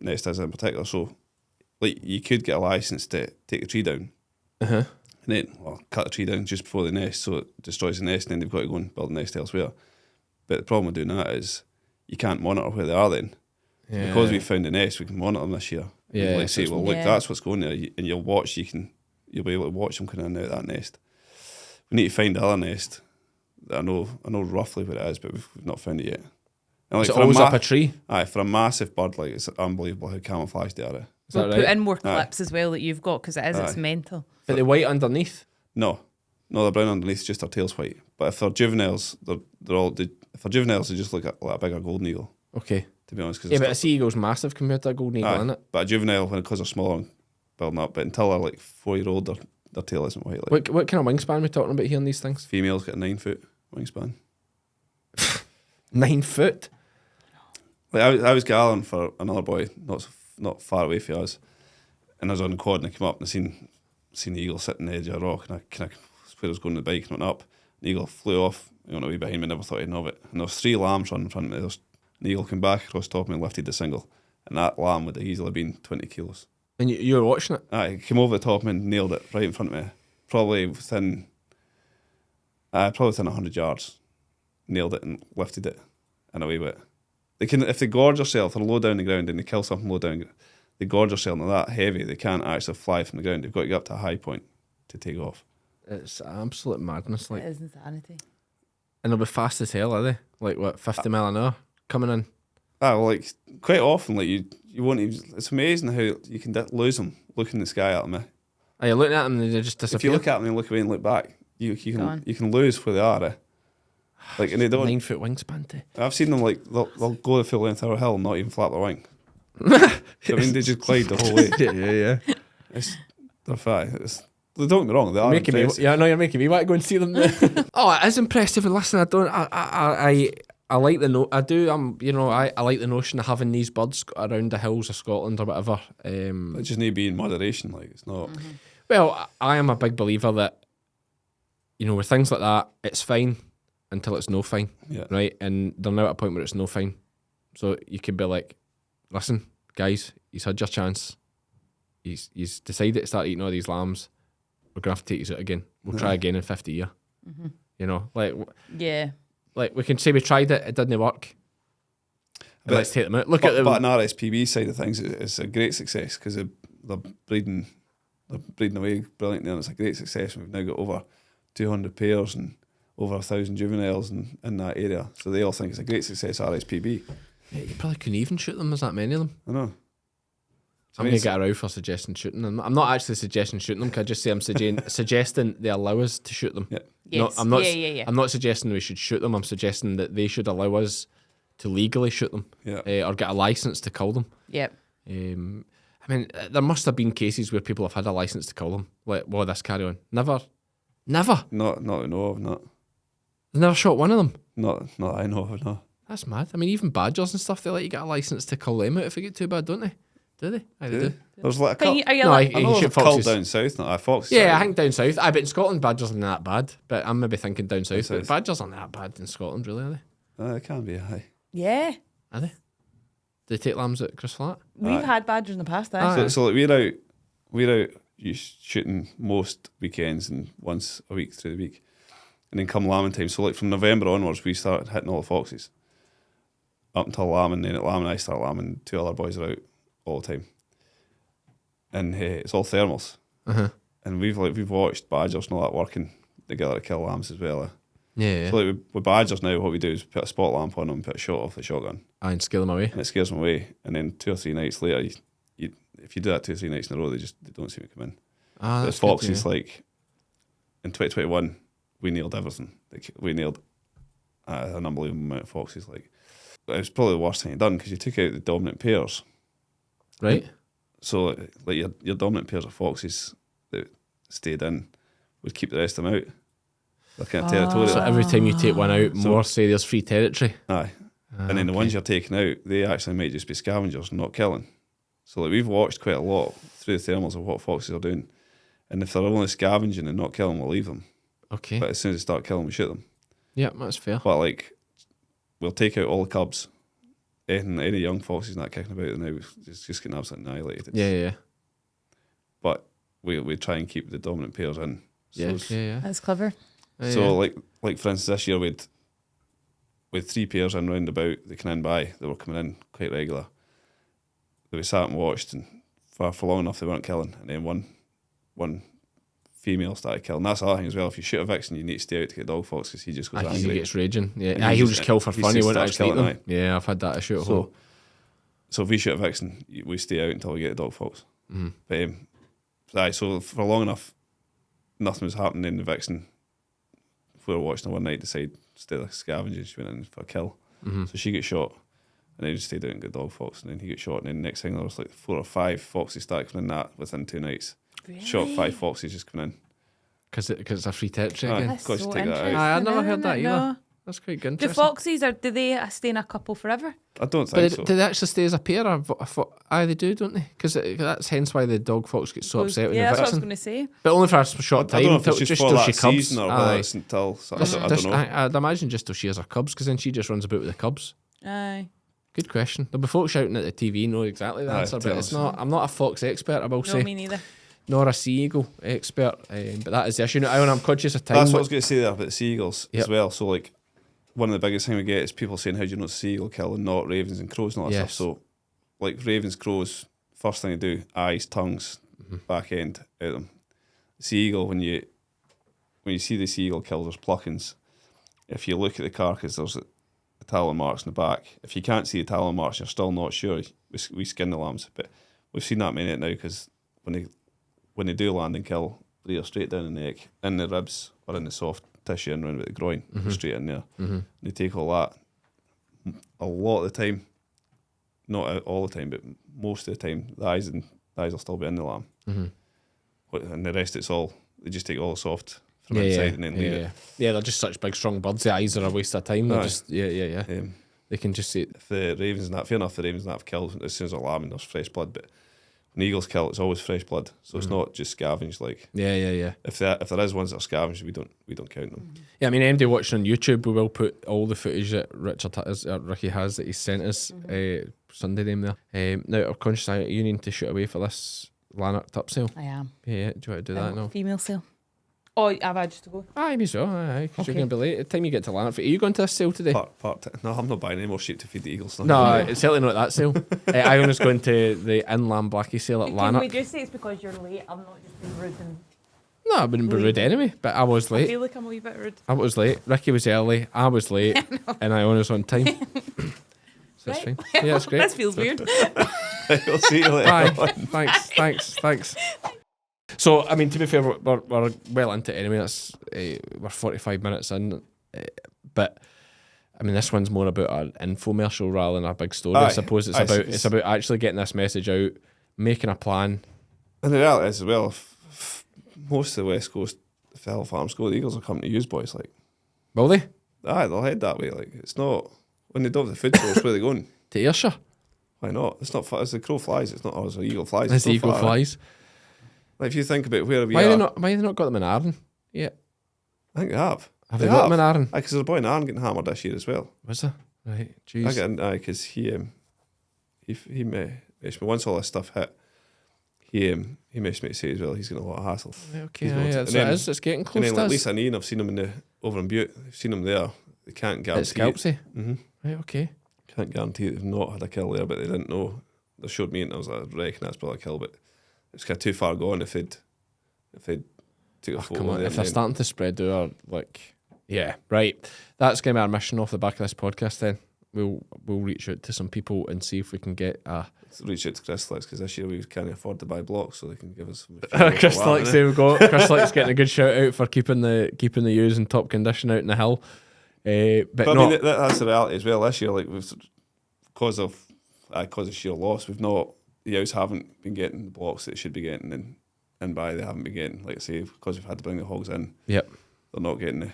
A: nest is in particular. So, like, you could get a license to take the tree down,
B: Uh-huh.
A: and then cut the tree down just before the nest, so it destroys the nest, and then they've got to go and build a nest elsewhere. But the problem with doing that is you can't monitor where they are then.
B: Yeah.
A: Because we found the nest, we can monitor them this year. We
B: Yeah,
A: can, like,
B: so
A: say,
B: it's-
A: well, look,
D: Yeah.
A: that's what's going there, and you'll watch. You'll be able to watch them coming in and out of that nest. We need to find the other nest. I know roughly where it is, but we've not found it yet. And
B: Is it
A: for
B: always up a tree?
A: Aye, for a massive bird, like, it's unbelievable how camouflaged they are.
B: Is
D: We'll
B: that
D: put
B: right?
D: in more
A: Aye.
D: clips as well that you've got, because it's
A: Aye.
D: mental.
B: But the white underneath.
A: No, they're brown underneath, just their tail's white. But if they're juveniles, if they're juveniles, they just look like a bigger golden eagle,
B: Okay.
A: to be honest. 'Cause
B: Yeah,
A: it's
B: but a sea eagle's massive compared to a golden eagle,
A: aye,
B: isn't it?
A: but a juvenile, because they're smaller and building up, but until they're like 4-year-old, their tail isn't white. Like,
B: What kind of wingspan are we talking about here on these things?
A: females get a 9-foot wingspan.
B: 9 foot.
A: Like, I was gathering for another boy, not far away from us, and I was on the quad and I came up and I seen the eagle sitting on the edge of a rock, and I kind of where I was going to the bike and went up. The eagle flew off, went away behind me, never thought anything of it. And there was 3 lambs running in front of me. The eagle came back across top of me and lifted the single, and that lamb would have easily been 20 kilos.
B: And you were watching it?
A: Aye, it came over the top of me and nailed it right in front of me. Probably within 100 yards. Nailed it and lifted it and away with it. They can, if they gorge themselves, they're low down the ground and they kill something low down, they gorge themselves and they're that heavy, they can't actually fly from the ground. They've got to get up to a high point to take off.
B: It's absolute madness. Like,
D: It is insanity.
B: and they'll be fast as hell, are they? Like what, 50 mile an hour coming in?
A: Well, like, quite often, like, you won't even, it's amazing how you can lose them looking in the sky at them.
B: Are you looking at them and they just
A: If
B: disappear?
A: you look at them and look away and look back, you
D: Gone.
A: can lose where they are. Like, and they don't.
B: 9 foot wingspan.
A: I've seen them, like, they'll go the full length of a hill and not even flap their wing. I mean, they just glide the whole way.
B: yeah.
A: They're fine. Don't get me wrong, they are
B: Making me,
A: impressive.
B: yeah, no, you're making me want to go and see them. Oh, it is impressive. And listen, I like the I do. I like the notion of having these birds around the hills of Scotland or whatever.
A: It just need to be in moderation. Like, it's not.
B: Well, I am a big believer that, with things like that, it's fine until it's no fine,
A: Yeah.
B: right? And they're now at a point where it's no fine. So you could be like, listen, guys, he's had your chance. He's decided to start eating all these lambs. We're going to have to take you out again. We'll try again in 50 years.
D: Yeah.
B: Like we can say we tried it, it didn't work.
A: But-
B: Let's take them out. Look
A: But,
B: at them.
A: but an RSPB side of things, it's a great success because they're breeding away brilliantly, and it's a great success. We've now got over 200 pairs and over 1,000 juveniles in that area, so they all think it's a great success. RSPB,
B: Yeah, you probably couldn't even shoot them. There's that many of them.
A: I know.
B: I'm going to get a row for suggesting shooting them. I'm not actually suggesting shooting them. Can I just say I'm suggesting they allow us to shoot them?
A: Yeah.
D: Yes.
B: I'm not.
D: Yeah.
B: I'm not suggesting we should shoot them. I'm suggesting that they should allow us to legally shoot them, or get a license to kill them.
D: Yep.
B: I mean, there must have been cases where people have had a license to kill them. Like, will this carry on? Never.
A: Not I know of, not.
B: They never shot one of them.
A: Not I know of, no.
B: That's mad. I mean, even badgers and stuff, they let you get a license to cull them out if they get too bad, don't they? Do they? Aye, they do.
A: There's like a
D: Are
A: couple.
D: you
B: No,
D: like,
A: I know
B: you shoot
A: there's a cull
B: foxes.
A: down south, not foxes.
B: Yeah, I think down south. But in Scotland, badgers aren't that bad. But I'm maybe thinking down south. But
A: south.
B: badgers aren't that bad in Scotland, really, are they?
A: It can be, aye.
D: yeah,
B: Are they? Do they take lambs at Chris Flat?
D: we've had badgers in the past.
B: Aye.
D: Actually.
A: So like we're out shooting most weekends and once a week through the week. And then come lambing time. So like from November onwards, we started hitting all the foxes. Up until lambing, then at lambing I start lambing, 2 other boys are out all the time. And it's all thermals.
B: Uh-huh.
A: And we've watched badgers and all that working together to kill lambs as well.
B: Yeah.
A: So like with badgers now, what we do is put a spot lamp on them, put a shot off the shotgun,
B: Aye, and scale them away.
A: and it scares them away. And then 2 or 3 nights later, if you do that 2 or 3 nights in a row, they don't seem to come in.
B: Ah,
A: The
B: that's good to
A: foxes,
B: hear.
A: like in 2021, we nailed everything. Like we nailed an unbelievable amount of foxes. Like it was probably the worst thing you've done because you took out the dominant pairs.
B: Right?
A: So like your dominant pairs of foxes that stayed in would keep the rest of them out. They're kind of territorial.
B: So every time you take one out,
A: So-
B: more say there's free territory.
A: Aye. And then the ones you're taking out, they actually might just be scavengers, not killing. So like we've watched quite a lot through the thermals of what foxes are doing. And if they're only scavenging and not killing, we'll leave them.
B: Okay.
A: But as soon as they start killing, we shoot them.
B: Yeah, that's fair.
A: But like, we'll take out all the cubs. Any young foxes not kicking about now, it's just getting absolutely annihilated.
B: Yeah.
A: But we try and keep the dominant pairs in. So,
B: Yeah.
D: That's clever.
A: so like for instance, this year we'd 3 pairs in round about that came in by. They were coming in quite regular. We sat and watched, and for long enough they weren't killing, and then one female started killing. That's the other thing as well. If you shoot a vixen, you need to stay out to get dog fox because he just goes
B: He
A: angry.
B: gets raging. Yeah,
A: And
B: he'll just kill for
A: he
B: fun. He
A: just
B: won't
A: starts
B: actually eat
A: killing,
B: them. Yeah, I've had that issue at home.
A: So if we shoot a vixen, we stay out until we get a dog fox. But so for long enough, nothing was happening in the vixen. We were watching her one night, decided instead of scavenging, she went in for a kill. So she got shot, and then he just stayed out and got dog fox, and then he got shot, and then next thing there was like 4 or 5 foxes started coming in that within 2 nights. Shot 5 foxes just coming in.
B: Because it's a free territory
A: Aye.
B: again.
D: That's
A: Got to
D: so
A: take that out.
D: interesting.
B: Aye, I've never heard that
D: No.
B: either. That's quite good.
D: Do
B: Interesting.
D: foxes, do they stay in a couple forever?
A: I don't
B: But
A: think so.
B: do they actually stay as a pair? Aye, they do, don't they? Because that's hence why the dog fox gets so upset when
D: Yeah,
B: the
D: that's what I was
B: vixen.
D: going to say.
B: But only for a short
A: I
B: time,
A: don't know if
B: till,
A: it's just
B: till
A: for that
B: she cubs.
A: season or whether it's until. So I don't know.
B: I'd imagine just till she has her cubs, because then she just runs about with the cubs.
D: Aye.
B: Good question. There'll be folks shouting at the TV know exactly the
A: Aye,
B: answer, but
A: tell
B: it's
A: us.
B: not. I'm not a fox expert, I will
D: No,
B: say,
D: me neither.
B: nor a sea eagle expert. But that is the issue. Now, I'm conscious of time.
A: That's what I was going to say there about the seagulls
B: Yep.
A: as well. So like, one of the biggest things we get is people saying, "How do you know it's seagull killing, not ravens and crows and all that
B: Yes.
A: stuff?" So, like ravens, crows, first thing they do, eyes, tongues, back end out of them. Seagull, when you see the seagull kills, there's pluckings. If you look at the carcass, there's the talon marks in the back. If you can't see the talon marks, you're still not sure. We skin the lambs, but we've seen that many now because when they do land and kill, they are straight down the neck, in the ribs or in the soft tissue and round about the groin, straight in there. They take all that. A lot of the time, not all the time, but most of the time, the eyes will still be in the lamb, and the rest it's all. They just take all the soft from inside and then leave it.
B: Yeah, they're just such big, strong birds. The eyes are a waste of time. They're
A: Aye.
B: just They can just see it.
A: If the ravens and that, fair enough, the ravens and that have killed as soon as they're lambing, there's fresh blood. But when eagles kill, it's always fresh blood, so it's not just scavenged. Like
B: Yeah.
A: if there is ones that are scavenged, we don't count them.
B: Yeah, I mean, anybody watching on YouTube, we will put all the footage that Ricky has that he sent us Sunday name there. Now, I'm conscious you need to shoot away for this Lanark tip sale.
D: I am.
B: Yeah, do you want to do that now?
D: Female sale. Oh, have I just to go?
B: Aye, maybe so. Aye, because you're
D: Okay.
B: going to be late. By the time you get to Lanark, are you going to this sale today?
A: No, I'm not buying any more sheep to feed the eagles.
B: No, it's certainly not that sale. Iona's going to the inland blackie sale at
D: Can
B: Lanark.
D: we just say it's because you're late? I'm not just being rude and
B: No, I wouldn't be rude anyway, but I was
D: I
B: late.
D: feel like I'm a wee bit rude.
B: I was late. Ricky was early. I was late. And Iona's on time. So that's
D: Right.
B: fine. Yeah, that's great.
D: That feels weird.
A: We'll see you later.
B: Bye. Thanks. So, I mean, to be fair, we're well into it anyway. That's we're 45 minutes in, but I mean, this one's more about an infomercial rather than a big story. I suppose it's about actually getting this message out, making a plan.
A: And the reality is as well, most of the West Coast, if the hill farms go, the eagles will come to use, boys. Like,
B: Will they?
A: they'll head that way. Like, it's not when they don't have the food source. Where are they going?
B: To Ayrshire.
A: Why not? It's not far. As the crow flies, it's not. Or as the eagle flies,
B: As the
A: not
B: eagle
A: far.
B: flies.
A: Like, if you think about where we
B: Why
A: are,
B: have they not got them in Arden? Yeah.
A: I think they have.
B: Have they got them in Arden?
A: Because there's a boy in Arden getting hammered this year as well.
B: Was there? Right. Jeez.
A: Because he messaged me once all this stuff hit. He messaged me to say as well he's getting a lot of hassle.
B: Right, okay. It's getting close
A: And
B: to
A: then, like,
B: us.
A: Lisa and Ian, I've seen him over in Butte. I've seen him there. They can't guarantee.
B: It's Scalpsy.
A: Mm-hmm.
B: Right. Okay.
A: Can't guarantee they've not had a kill there, but they didn't know. They showed me and I was like, I reckon that's probably a kill, but it's kind of too far gone if they'd took a photo.
B: Come on,
A: there
B: if
A: and
B: they're
A: then-
B: starting to spread out, yeah, right. That's going to be our mission off the back of this podcast. Then we'll reach out to some people and see if we can get
A: reach out to Crystalyx because this year we can't afford to buy blocks, so they can give us some.
B: Crystalyx. There we go. Crystalyx getting a good shout out for keeping the ewes in top condition out in the hill. But
A: I
B: not,
A: mean, that's the reality as well. This year, like because of sheer loss, the ewes haven't been getting the blocks that they should be getting, and by they haven't been getting, like I say, because we've had to bring the hogs in.
B: Yep.
A: They're not getting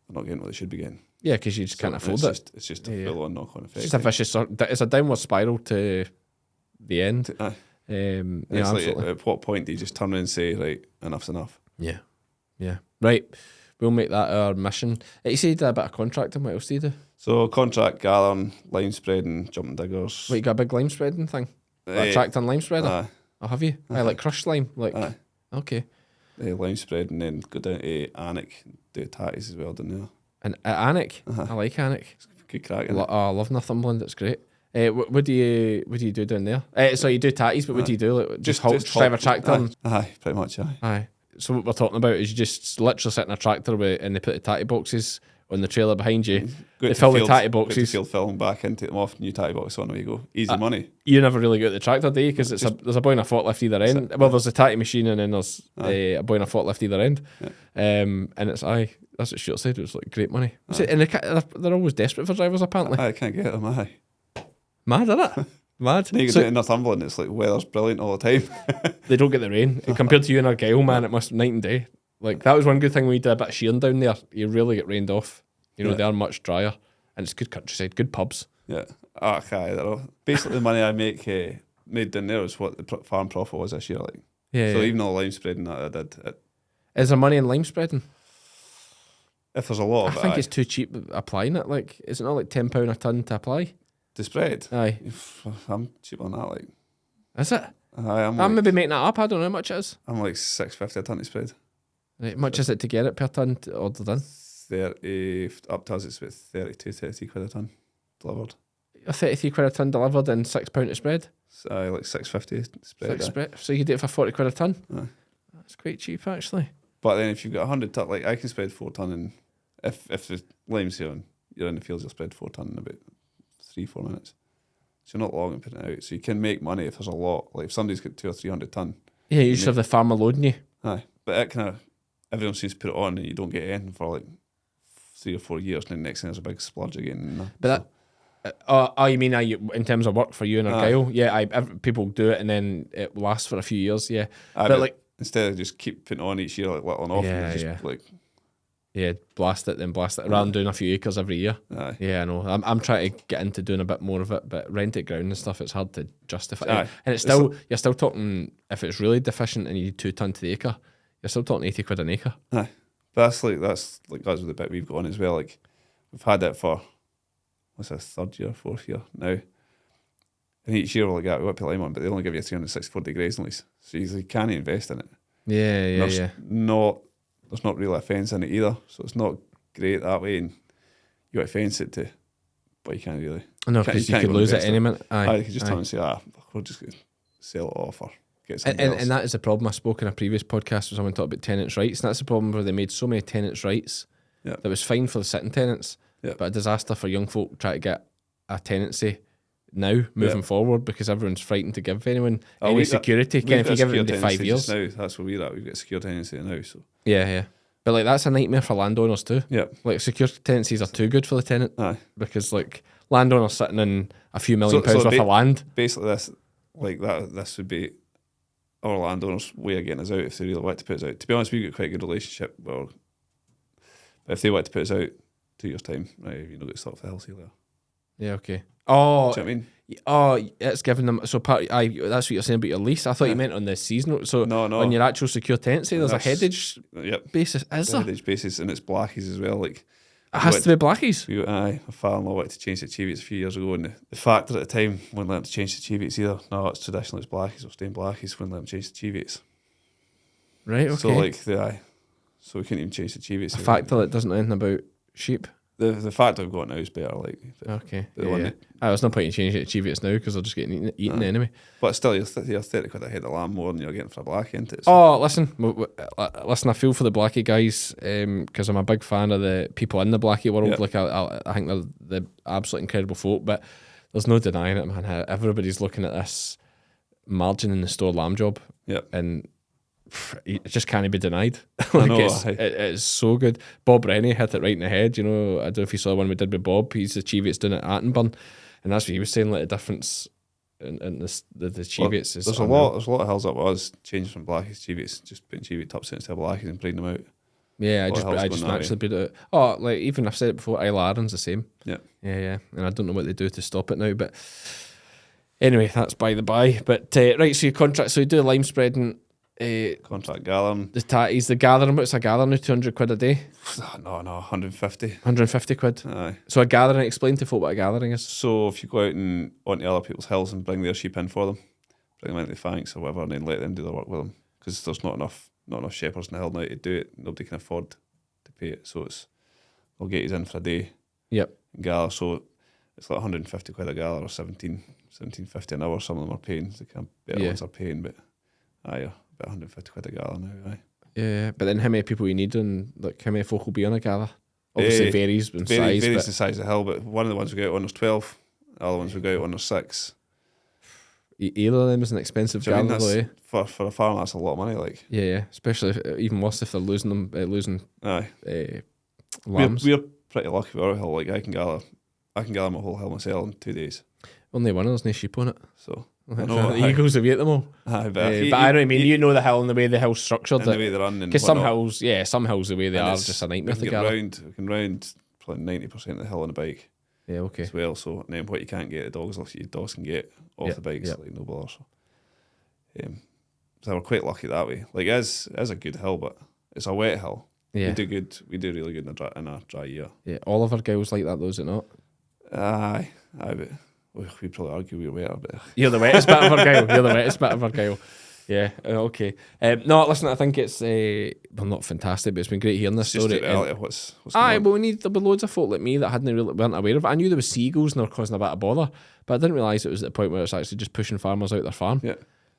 A: what they should be getting.
B: Yeah, because you just can't afford it.
A: It's just a full-on knock-on effect.
B: It's just a vicious. It's a downward spiral to the end.
A: Aye.
B: Yeah,
A: It's like,
B: absolutely.
A: at what point do you just turn around and say, right, enough's enough?
B: Yeah. Right. We'll make that our mission. You said you did a bit of contracting. What else do you do?
A: So contract gathering, lime spreading, jumping diggers.
B: What, you got a big lime spreading thing? A tractor and lime spreader?
A: Aye.
B: Oh, have you? I like crushed lime.
A: Aye.
B: Okay.
A: Lime spread and then go down to Annick, do tatties as well down there.
B: And Annick? I like Annick.
A: Good crack.
B: I love Northumberland. It's great. What do you do down there? So you do tatties, but what do you do? Like, just drive a tractor?
A: Aye, pretty much, aye.
B: Aye. So what we're talking about is you just literally sit in a tractor and they put the tatty boxes on the trailer behind you. They fill the tatty boxes.
A: Field film back in, take them off, new tatty box on, there you go. Easy money.
B: You never really go to the tractor, do you? Because there's a boy in a forklift either end. Well, there's a tatty machine and then there's a boy in a forklift either end.
A: Yeah.
B: And it's that's what Stuart said. It was like great money. And they're always desperate for drivers apparently.
A: I can't get them, aye.
B: Mad, isn't it? Mad.
A: Then you go
B: So
A: down to Northumberland, it's like weather's brilliant all the time.
B: they don't get the rain. Compared to you in Argyll, man, it must night and day. Like that was one good thing when we did a bit of shearing down there. You really get rained off. They are much drier, and it's good countryside, good pubs.
A: Yeah. Okay. Basically, the money I made down there is what the farm profit was this year. Like,
B: Yeah.
A: so even all the lime spreading that I did,
B: Is there money in lime spreading?
A: if there's a lot
B: I
A: of it,
B: think it's too cheap applying it. Like, is it not like £10 a ton to apply?
A: to spread.
B: Aye.
A: I'm cheap on that. Like,
B: Is it?
A: I'm
B: I'm maybe making that up. I don't know how much it is.
A: I'm like $6.50 a ton to spread.
B: Right, much is it to get it per ton ordered in?
A: 30 up to us, it's about 32-33 quid a ton delivered.
B: A 33 quid a ton delivered and £6 to spread.
A: So like 6.50 spread.
B: Spread. So you could do it for 40 quid a ton.
A: Aye.
B: That's quite cheap actually.
A: But then if you've got 100 ton, like I can spread 4 ton, and if the lime's here and you're in the fields, you'll spread 4 ton in about 3-4 minutes. So you're not long in putting it out. So you can make money if there's a lot. Like if somebody's got 200 or 300 ton.
B: Yeah, you just have the farmer loading you.
A: Aye. But it kind of, everyone seems to put it on and you don't get anything for like 3 or 4 years, and then next thing there's a big splurge again.
B: But you mean in terms of work for you and Argyll? Yeah, people do it and then it lasts for a few years. Yeah,
A: but like instead of just keep putting on each year, like letting off,
B: Yeah,
A: and
B: yeah.
A: like
B: blast it, rather than doing a few acres every year.
A: aye.
B: Yeah, I know. I'm trying to get into doing a bit more of it, but rented ground and stuff, it's hard to justify.
A: Aye.
B: And it's still you're still talking, if it's really deficient and you need 2 ton to the acre, you're still talking 80 quid an acre.
A: Aye. But that's the bit we've got on as well. Like we've had it for what's this, 3rd year, 4th year now. And each year we're like, we want to put lime on, but they only give you a 364-day grazing lease. So you can't invest in it.
B: Yeah.
A: There's not really a fence in it either. So it's not great that way, and you got to fence it to, but you can't really.
B: No, because you could lose it any minute.
A: Aye, you could just turn and say, we're just going to sell it off or get something else.
B: And that is the problem. I spoke in a previous podcast where someone talked about tenants' rights, and that's the problem where they made so many tenants' rights that was fine for the sitting tenants, but a disaster for young folk trying to get a tenancy now moving forward, because everyone's frightened to give anyone any security. If you give it into 5 years,
A: now that's where we're at. We've got a secure tenancy now. So
B: yeah. But like that's a nightmare for landowners too.
A: Yeah.
B: Like secure tenancies are too good for the tenant.
A: Aye.
B: Because like landowners sitting in a few million pounds worth of land.
A: Basically, this would be our landowners' way of getting us out if they really want to put us out. To be honest, we've got quite a good relationship. But if they want to put us out 2 years' time, right, you're not going to stop the hill seal there.
B: Yeah, okay. Oh,
A: Do you know what I mean?
B: Oh, it's giving them that's what you're saying about your lease. I thought you meant on the seasonal. So
A: No.
B: on your actual secure tenancy, there's a headage
A: Yep.
B: basis. Is there?
A: Headage basis, and it's blackies as well. Like
B: It has to be blackies.
A: my father-in-law wanted to change the chevies a few years ago, and the factor at the time wouldn't let him to change the chevies either. No, it's traditional, it's blackies or stained blackies. Wouldn't let him change the chevies.
B: Right. Okay.
A: So like so we couldn't even change the chevies.
B: A factor that doesn't know anything about sheep.
A: The factor I've got now is better. Like
B: Okay.
A: the one
B: Yeah.
A: that-
B: There's no point in changing it to chevies now because they're just getting eaten anyway.
A: but still, you're 30 quid ahead of lamb more than you're getting for a blackie, isn't it?
B: Oh, listen, listen. I feel for the blackie guys because I'm a big fan of the people in the blackie world.
A: Yep.
B: Like I think they're the absolute incredible folk. But there's no denying it, man. How everybody's looking at this margin in the store lamb job,
A: Yep.
B: and it just can't be denied. Like
A: know,
B: it's so good. Bob Rennie hit it right in the head. You know, I don't know if you saw the one we did with Bob. He's the Cheviot's doing it at Attenburn, and that's what he was saying. Like the difference in the Cheviot's is
A: there's a lot of hills up with us changing from blackies to cheviets, just putting cheviot tops instead of blackies and breeding them out.
B: Yeah, I
A: What
B: just
A: the hell's going that
B: naturally breed it. Oh, like even I've said it before. Isle Arran's the same.
A: Yeah.
B: Yeah. And I don't know what they do to stop it now, but anyway, that's by the by. But right, so your contract. So you do lime spreading.
A: Contract gathering.
B: The tatties, the gathering. What's a gathering now? 200 quid a day.
A: No, 150.
B: 150 quid.
A: Aye.
B: So a gathering. Explain to folk what a gathering is.
A: So if you go out and onto other people's hills and bring their sheep in for them, bring them into the Fanks or whatever, and then let them do their work with them, because there's not enough shepherds in the hill now to do it. Nobody can afford to pay it, so they'll get you in for a day.
B: Yep.
A: And gather. So it's like 150 quid a gather or 17.50 an hour. Some of them are paying. The kind of better ones are paying, but about 150 quid a gather now. Aye.
B: Yeah, but then how many people you need and like how many folk will be on a gather? Obviously varies in size.
A: Varies
B: but
A: the size of the hill, but one of the ones we go out on there's 12. The other ones we go out on there's 6.
B: either of them is an expensive
A: Do you know
B: gather,
A: what I mean?
B: though.
A: For a farm, that's a lot of money. Like,
B: Yeah. Especially even worse if they're losing them,
A: aye,
B: lambs.
A: we're pretty lucky with our hill. Like, I can gather my whole hill myself in 2 days.
B: Only one of there's no sheep on it.
A: So
B: The eagles have ate them all.
A: aye,
B: But I know what I mean. You know the hill and the way the hill's structured.
A: and the way they run, and
B: Because some
A: whatnot.
B: hills, some hills the way they
A: And
B: are
A: it's-
B: just a nightmare
A: we
B: to
A: can
B: gather.
A: we can round probably 90% of the hill on a bike
B: Yeah, okay.
A: as well. So and then what you can't get, the dogs can get off the bikes,
B: yep.
A: like no bother. So we're quite lucky that way. Like, it is a good hill, but it's a wet hill.
B: Yeah.
A: We do really good in a dry year.
B: Yeah, all of our girls like that, though, is it not?
A: Aye, but we'd probably argue we're wetter, but
B: You're the wettest bit of Argyll. You're the wettest bit of Argyll. Yeah, okay. No, listen, I think it's not fantastic, but it's been great hearing this
A: it's just
B: story.
A: the reality of what's going
B: Aye,
A: on.
B: well, there'll be loads of folk like me that weren't aware of it. I knew there was seagulls and they were causing a bit of bother, but I didn't realise it was at the point where it's actually just pushing farmers out their farm.
A: Yeah.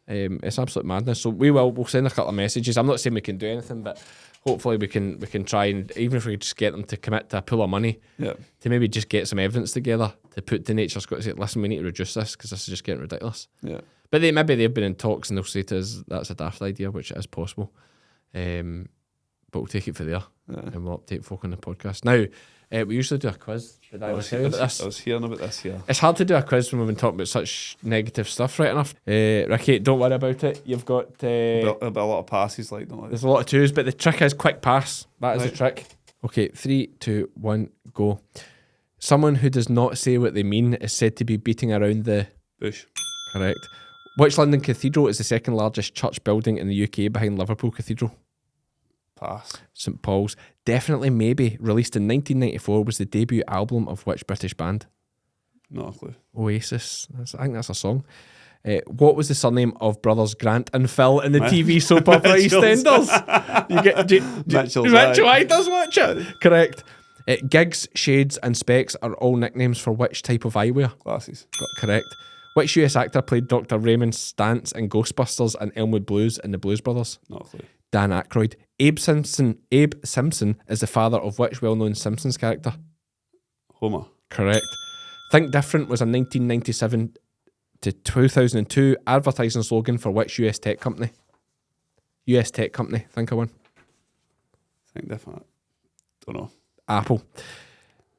B: It's absolute madness. So we'll send a couple of messages. I'm not saying we can do anything, but hopefully we can try, and even if we could just get them to commit to a pool of money,
A: Yeah.
B: to maybe just get some evidence together to put to Nature Scott and say, listen, we need to reduce this because this is just getting ridiculous.
A: Yeah.
B: But maybe they've been in talks and they'll say to us that's a daft idea, which is possible. But we'll take it for there and we'll update folk on the podcast. Now, we usually do a quiz. Did I tell you about this?
A: I was hearing about this here.
B: It's hard to do a quiz when we've been talking about such negative stuff, right enough. Ricky, don't worry about it. You've got...
A: But a lot of passes, like, don't
B: there's a lot of twos, but the trick is quick pass. That is the trick. Okay, 3, 2, 1, go. Someone who does not say what they mean is said to be beating around the...
A: Bush.
B: Correct. Which London cathedral is the second largest church building in the UK behind Liverpool Cathedral?
A: Pass.
B: St Paul's. Definitely Maybe, released in 1994, was the debut album of which British band?
A: Not a clue.
B: Oasis. I think that's a song. What was the surname of brothers Grant and Phil in the TV soap opera EastEnders?
A: Mitchell's,
B: Mitchell,
A: aye.
B: I does watch it. Correct. Gigs, shades, and specs are all nicknames for which type of eyewear?
A: Glasses.
B: Correct. Which US actor played Dr. Raymond Stantz in Ghostbusters and Elmwood Blues and the Blues Brothers?
A: Not a clue.
B: Dan Aykroyd. Abe Simpson is the father of which well-known Simpsons character?
A: Homer.
B: Correct. Think Different was a 1997 to 2002 advertising slogan for which US tech company? US tech company. Think of one.
A: think definitely. Don't know.
B: Apple.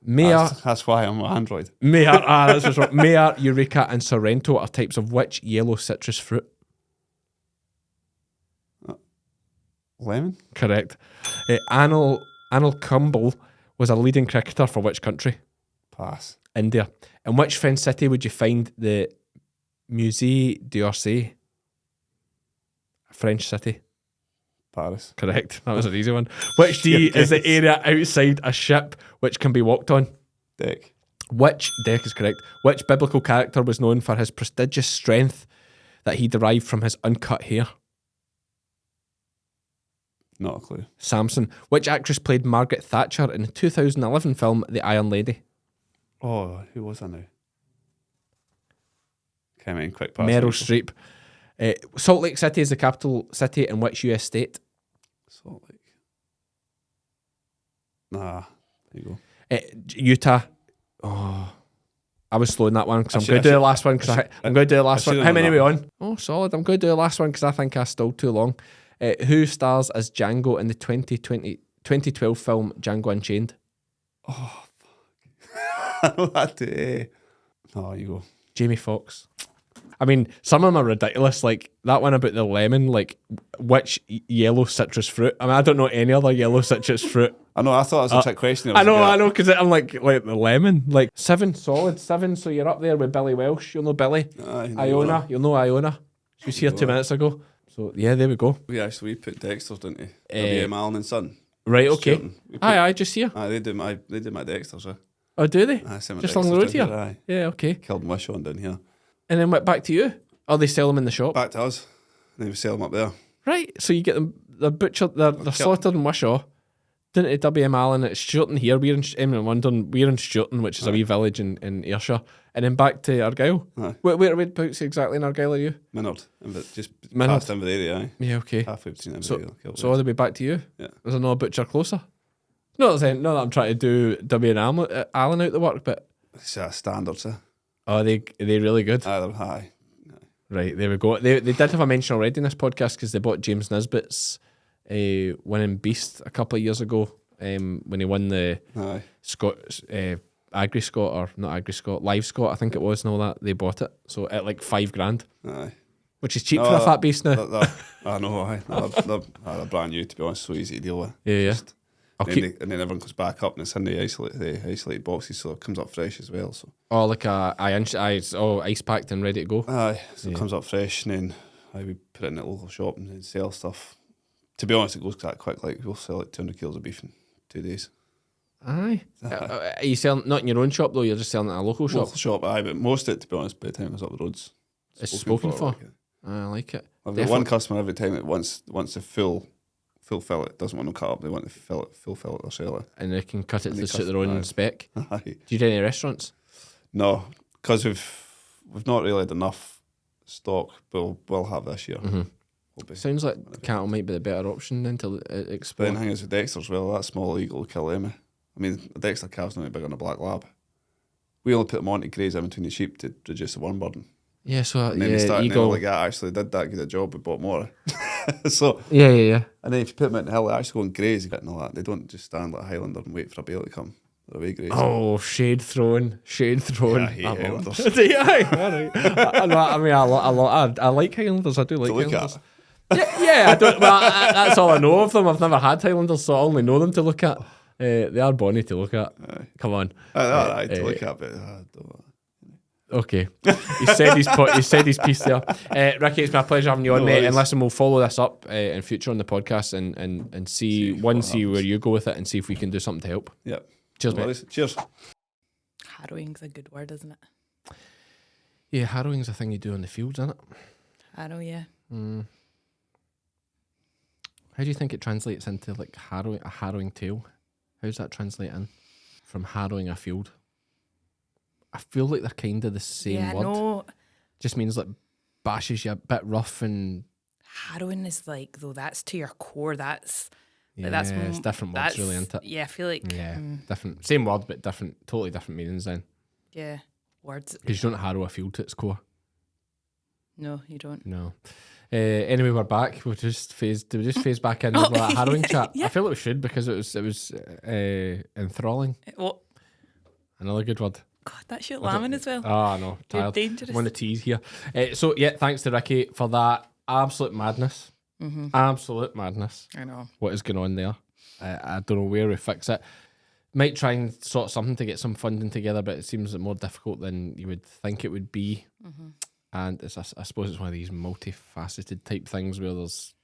B: Mare,
A: That's why I'm an Android.
B: Mare, that's what's wrong. Mare, Eureka, and Sorrento are types of which yellow citrus fruit?
A: Lemon?
B: Correct. Anil Kumble was a leading cricketer for which country?
A: Pass.
B: India. In which French city would you find the Musée d'Orsay? French city.
A: Paris.
B: Correct. That was an easy one. Which D is the area outside a ship which can be walked on?
A: Deck.
B: Which, deck is correct, which biblical character was known for his prodigious strength that he derived from his uncut hair?
A: Not a clue.
B: Samson. Which actress played Margaret Thatcher in the 2011 film The Iron Lady?
A: Oh, who was that now? Came in quick pass.
B: Meryl Streep. Salt Lake City is the capital city in which US state?
A: Salt Lake. Nah, there you go.
B: Utah. Oh, I was slow in that one because I'm
A: should-
B: going
A: I
B: to do the
A: should-
B: last one because I'm going to do the last
A: I
B: one.
A: should've
B: How
A: done
B: many
A: that
B: are we on? Oh, solid. I'm going to do the last one because I think I stalled too long. Who stars as Django in the 2012 film Django Unchained?
A: I know that too. Oh, you go.
B: Jamie Foxx. I mean, some of them are ridiculous. Like that one about the lemon, like which yellow citrus fruit? I mean, I don't know any other yellow citrus fruit.
A: I know, I thought it was a trick question.
B: I know, because I'm like the lemon. Like 7, solid 7, so you're up there with Billy Welsh. You'll know Billy. Iona, you'll know Iona. She was here 2 minutes ago. So yeah, there we go.
A: We put Dexter's, didn't we? W.M. Allen and Son.
B: Right, okay.
A: Shooting. We put-
B: Aye, just here.
A: Aye, they did my Dexter's.
B: Oh, do they?
A: Aye, sent my
B: Just along the
A: Dexter's
B: road
A: down
B: here?
A: here, aye.
B: Yeah, okay.
A: Killed my Sean down here.
B: And then went back to you? Oh, they sell them in the shop?
A: Back to us. And then we sell them up there.
B: Right, so you get them, they're butchered, they're slaughtered in Wishaw. Didn't it W.M. Allen at Sturton here? We're in London, we're in Sturton, which is a wee village in Ayrshire. And then back to Argyll.
A: Aye.
B: Whereabouts exactly in Argyll are you?
A: Minard. Just
B: Minard.
A: past Inveraray, aye.
B: Yeah, okay.
A: Halfway between
B: So,
A: Inveraray.
B: so all the way back to you?
A: Yeah.
B: There's another butcher closer? Not that I'm trying to do W.M. Allen out the work, but...
A: It's a standard, sir.
B: Oh, are they really good?
A: Aye, they're high.
B: Right, there we go. They did have a mention already in this podcast because they bought James Nisbet's winning Beast a couple of years ago when he won the
A: Aye.
B: Agri Scott, or not Agri Scott, Live Scott, I think it was, and all that. They bought it. So at like $5,000,
A: Aye.
B: which is cheap for a fat beast now.
A: I know, aye. They're brand new, to be honest, so easy to deal with.
B: Yeah. I'll
A: And
B: keep.
A: then everyone comes back up and it's in the isolated boxes, so it comes up fresh as well. So
B: Oh, like ice packed and ready to go.
A: aye, so it comes up fresh, and then we put it in the local shop and then sell stuff. To be honest, it goes that quick. Like we'll sell like 200 kilos of beef in 2 days.
B: Aye. Are you selling not in your own shop though? You're just selling it at a local shop.
A: Local shop, aye, but most of it, to be honest, by the time it was up the roads,
B: It's spoken for.
A: like,
B: I like it.
A: I've got one customer every time that wants a full fillet, doesn't want no cut up. They want the full fillet or sell it.
B: And they can cut it
A: And
B: to
A: they
B: suit
A: cut
B: their
A: it,
B: own
A: aye.
B: spec.
A: Aye.
B: Do you do any restaurants?
A: No, because we've not really had enough stock, but we'll have this year.
B: Mm-hmm.
A: We'll be.
B: Sounds like cattle might be the better option then to
A: But the
B: explore.
A: thing is with Dexter's, well, that small eagle will kill them. I mean, a Dexter calf's not any bigger than a black lab. We only put them on to graze in between the sheep to reduce the worm burden.
B: Yeah, so
A: And then they started
B: eagle.
A: like that actually did that good a job, we bought more. So,
B: Yeah.
A: and then if you put them out in the hill, they actually go and graze and all that. They don't just stand like a Highlander and wait for a bale to come. They're away grazing.
B: Oh, shade throwing.
A: Yeah, I hate Highlanders.
B: I like Highlanders. I do like
A: To look
B: Highlanders.
A: at.
B: Yeah, I don't. Well, that's all I know of them. I've never had Highlanders, so I only know them to look at. They are bonny to look at. Come on.
A: Alright, to look at, but don't.
B: Okay. He said his piece there. Ricky, it's my pleasure having you on,
A: No
B: mate. And
A: worries.
B: listen, we'll follow this up in future on the podcast and see
A: what
B: where you go with it and see if we can do something to help.
A: Yeah.
B: Cheers,
A: No
B: mate.
A: worries. Cheers.
D: Harrowing's a good word, isn't it?
B: Yeah, harrowing's a thing you do in the fields, isn't it?
D: Harrow, yeah.
B: How do you think it translates into like a harrowing tale? How does that translate in from harrowing a field? I feel like they're kind of the same
D: Yeah,
B: word.
D: no.
B: Just means like bashes you a bit rough and
D: Harrowing is like, though, that's to your core. That's
B: yeah,
D: that's
B: it's different words
D: that's,
B: really, isn't it?
D: Yeah, I feel like
B: Different, same word but totally different meanings then.
D: yeah, words.
B: Because you don't harrow a field to its core.
D: No, you don't.
B: No. Anyway, we're back. We just phased back in with that harrowing chat.
D: Yeah.
B: I feel like we should because it was enthralling.
D: What?
B: Another good word.
D: God, that's your lambing as well.
B: Oh no,
D: You're
B: tired.
D: dangerous.
B: I'm on the tease here. So yeah, thanks to Ricky for that absolute madness. Absolute madness.
D: I know.
B: What is going on there? I don't know where we fix it. Might try and sort something to get some funding together, but it seems more difficult than you would think it would be. And it's, I suppose it's one of these multifaceted type things where there's,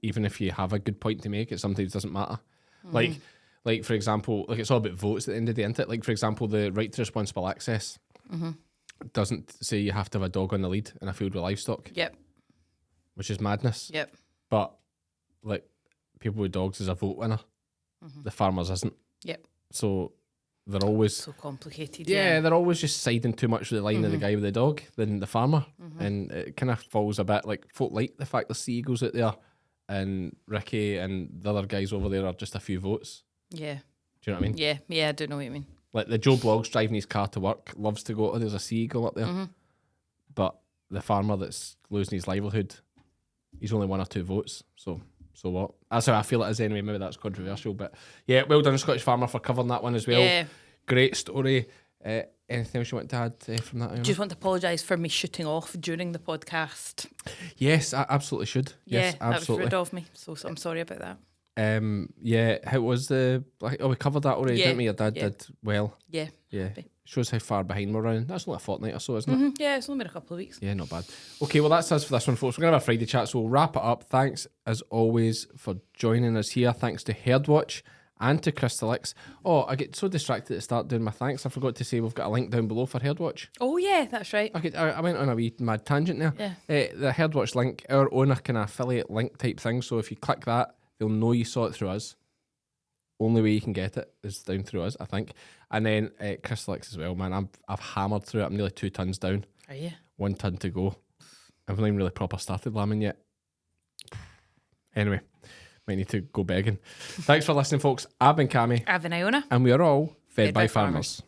B: even if you have a good point to make, it sometimes doesn't matter. Like for example, like it's all about votes at the end of the day, isn't it? Like for example, the right to responsible access doesn't say you have to have a dog on the lead in a field with livestock,
D: Yep.
B: which is madness.
D: Yep.
B: But like people with dogs is a vote winner. The farmers isn't.
D: Yep.
B: So they're always
D: So complicated.
B: yeah, they're always just siding too much with the line of the guy with the dog than the farmer. And it kind of falls a bit like folk like the fact there's seagulls out there and Ricky and the other guys over there are just a few votes.
D: Yeah.
B: Do you know what I mean?
D: Yeah. Yeah. I do know what you mean.
B: Like the Joe Blogs driving his car to work loves to go, oh, there's a seagull up there. But the farmer that's losing his livelihood, he's only 1 or 2 votes. So what? That's how I feel it is anyway. Maybe that's controversial, but yeah, well done, Scottish Farmer, for covering that one as well.
D: Yeah.
B: Great story. Anything else you want to add from that? Iona?
D: Just want to apologise for me shooting off during the podcast.
B: Yes, I absolutely should. Yes,
D: that was
B: absolutely.
D: rude of me. So I'm sorry about that.
B: Yeah, how was the? Oh, we covered that already,
D: Yeah,
B: didn't we? Your dad
D: yeah.
B: did well.
D: Yeah.
B: Yeah, shows how far behind we're running. That's only a fortnight or so, isn't it?
D: Yeah, it's only been a couple of weeks.
B: Yeah, not bad. Okay, well, that's us for this one, folks. We're going to have a Friday chat, so we'll wrap it up. Thanks, as always, for joining us here. Thanks to Herdwatch and to Crystalyx. Oh, I get so distracted to start doing my thanks. I forgot to say we've got a link down below for Herdwatch.
D: Oh, yeah, that's right.
B: I went on a wee mad tangent there.
D: Yeah.
B: The Herdwatch link, our own kind of affiliate link type thing, so if you click that, they'll know you saw it through us. Only way you can get it is down through us, I think. And then Crystalyx as well, man. I've hammered through it. I'm nearly 2 tons down.
D: Are you?
B: 1 ton to go. I've not even really proper started lambing yet. Anyway, might need to go begging. Thanks for listening, folks. I've been Cammy.
D: I've been Iona.
B: And we are all fed by farmers.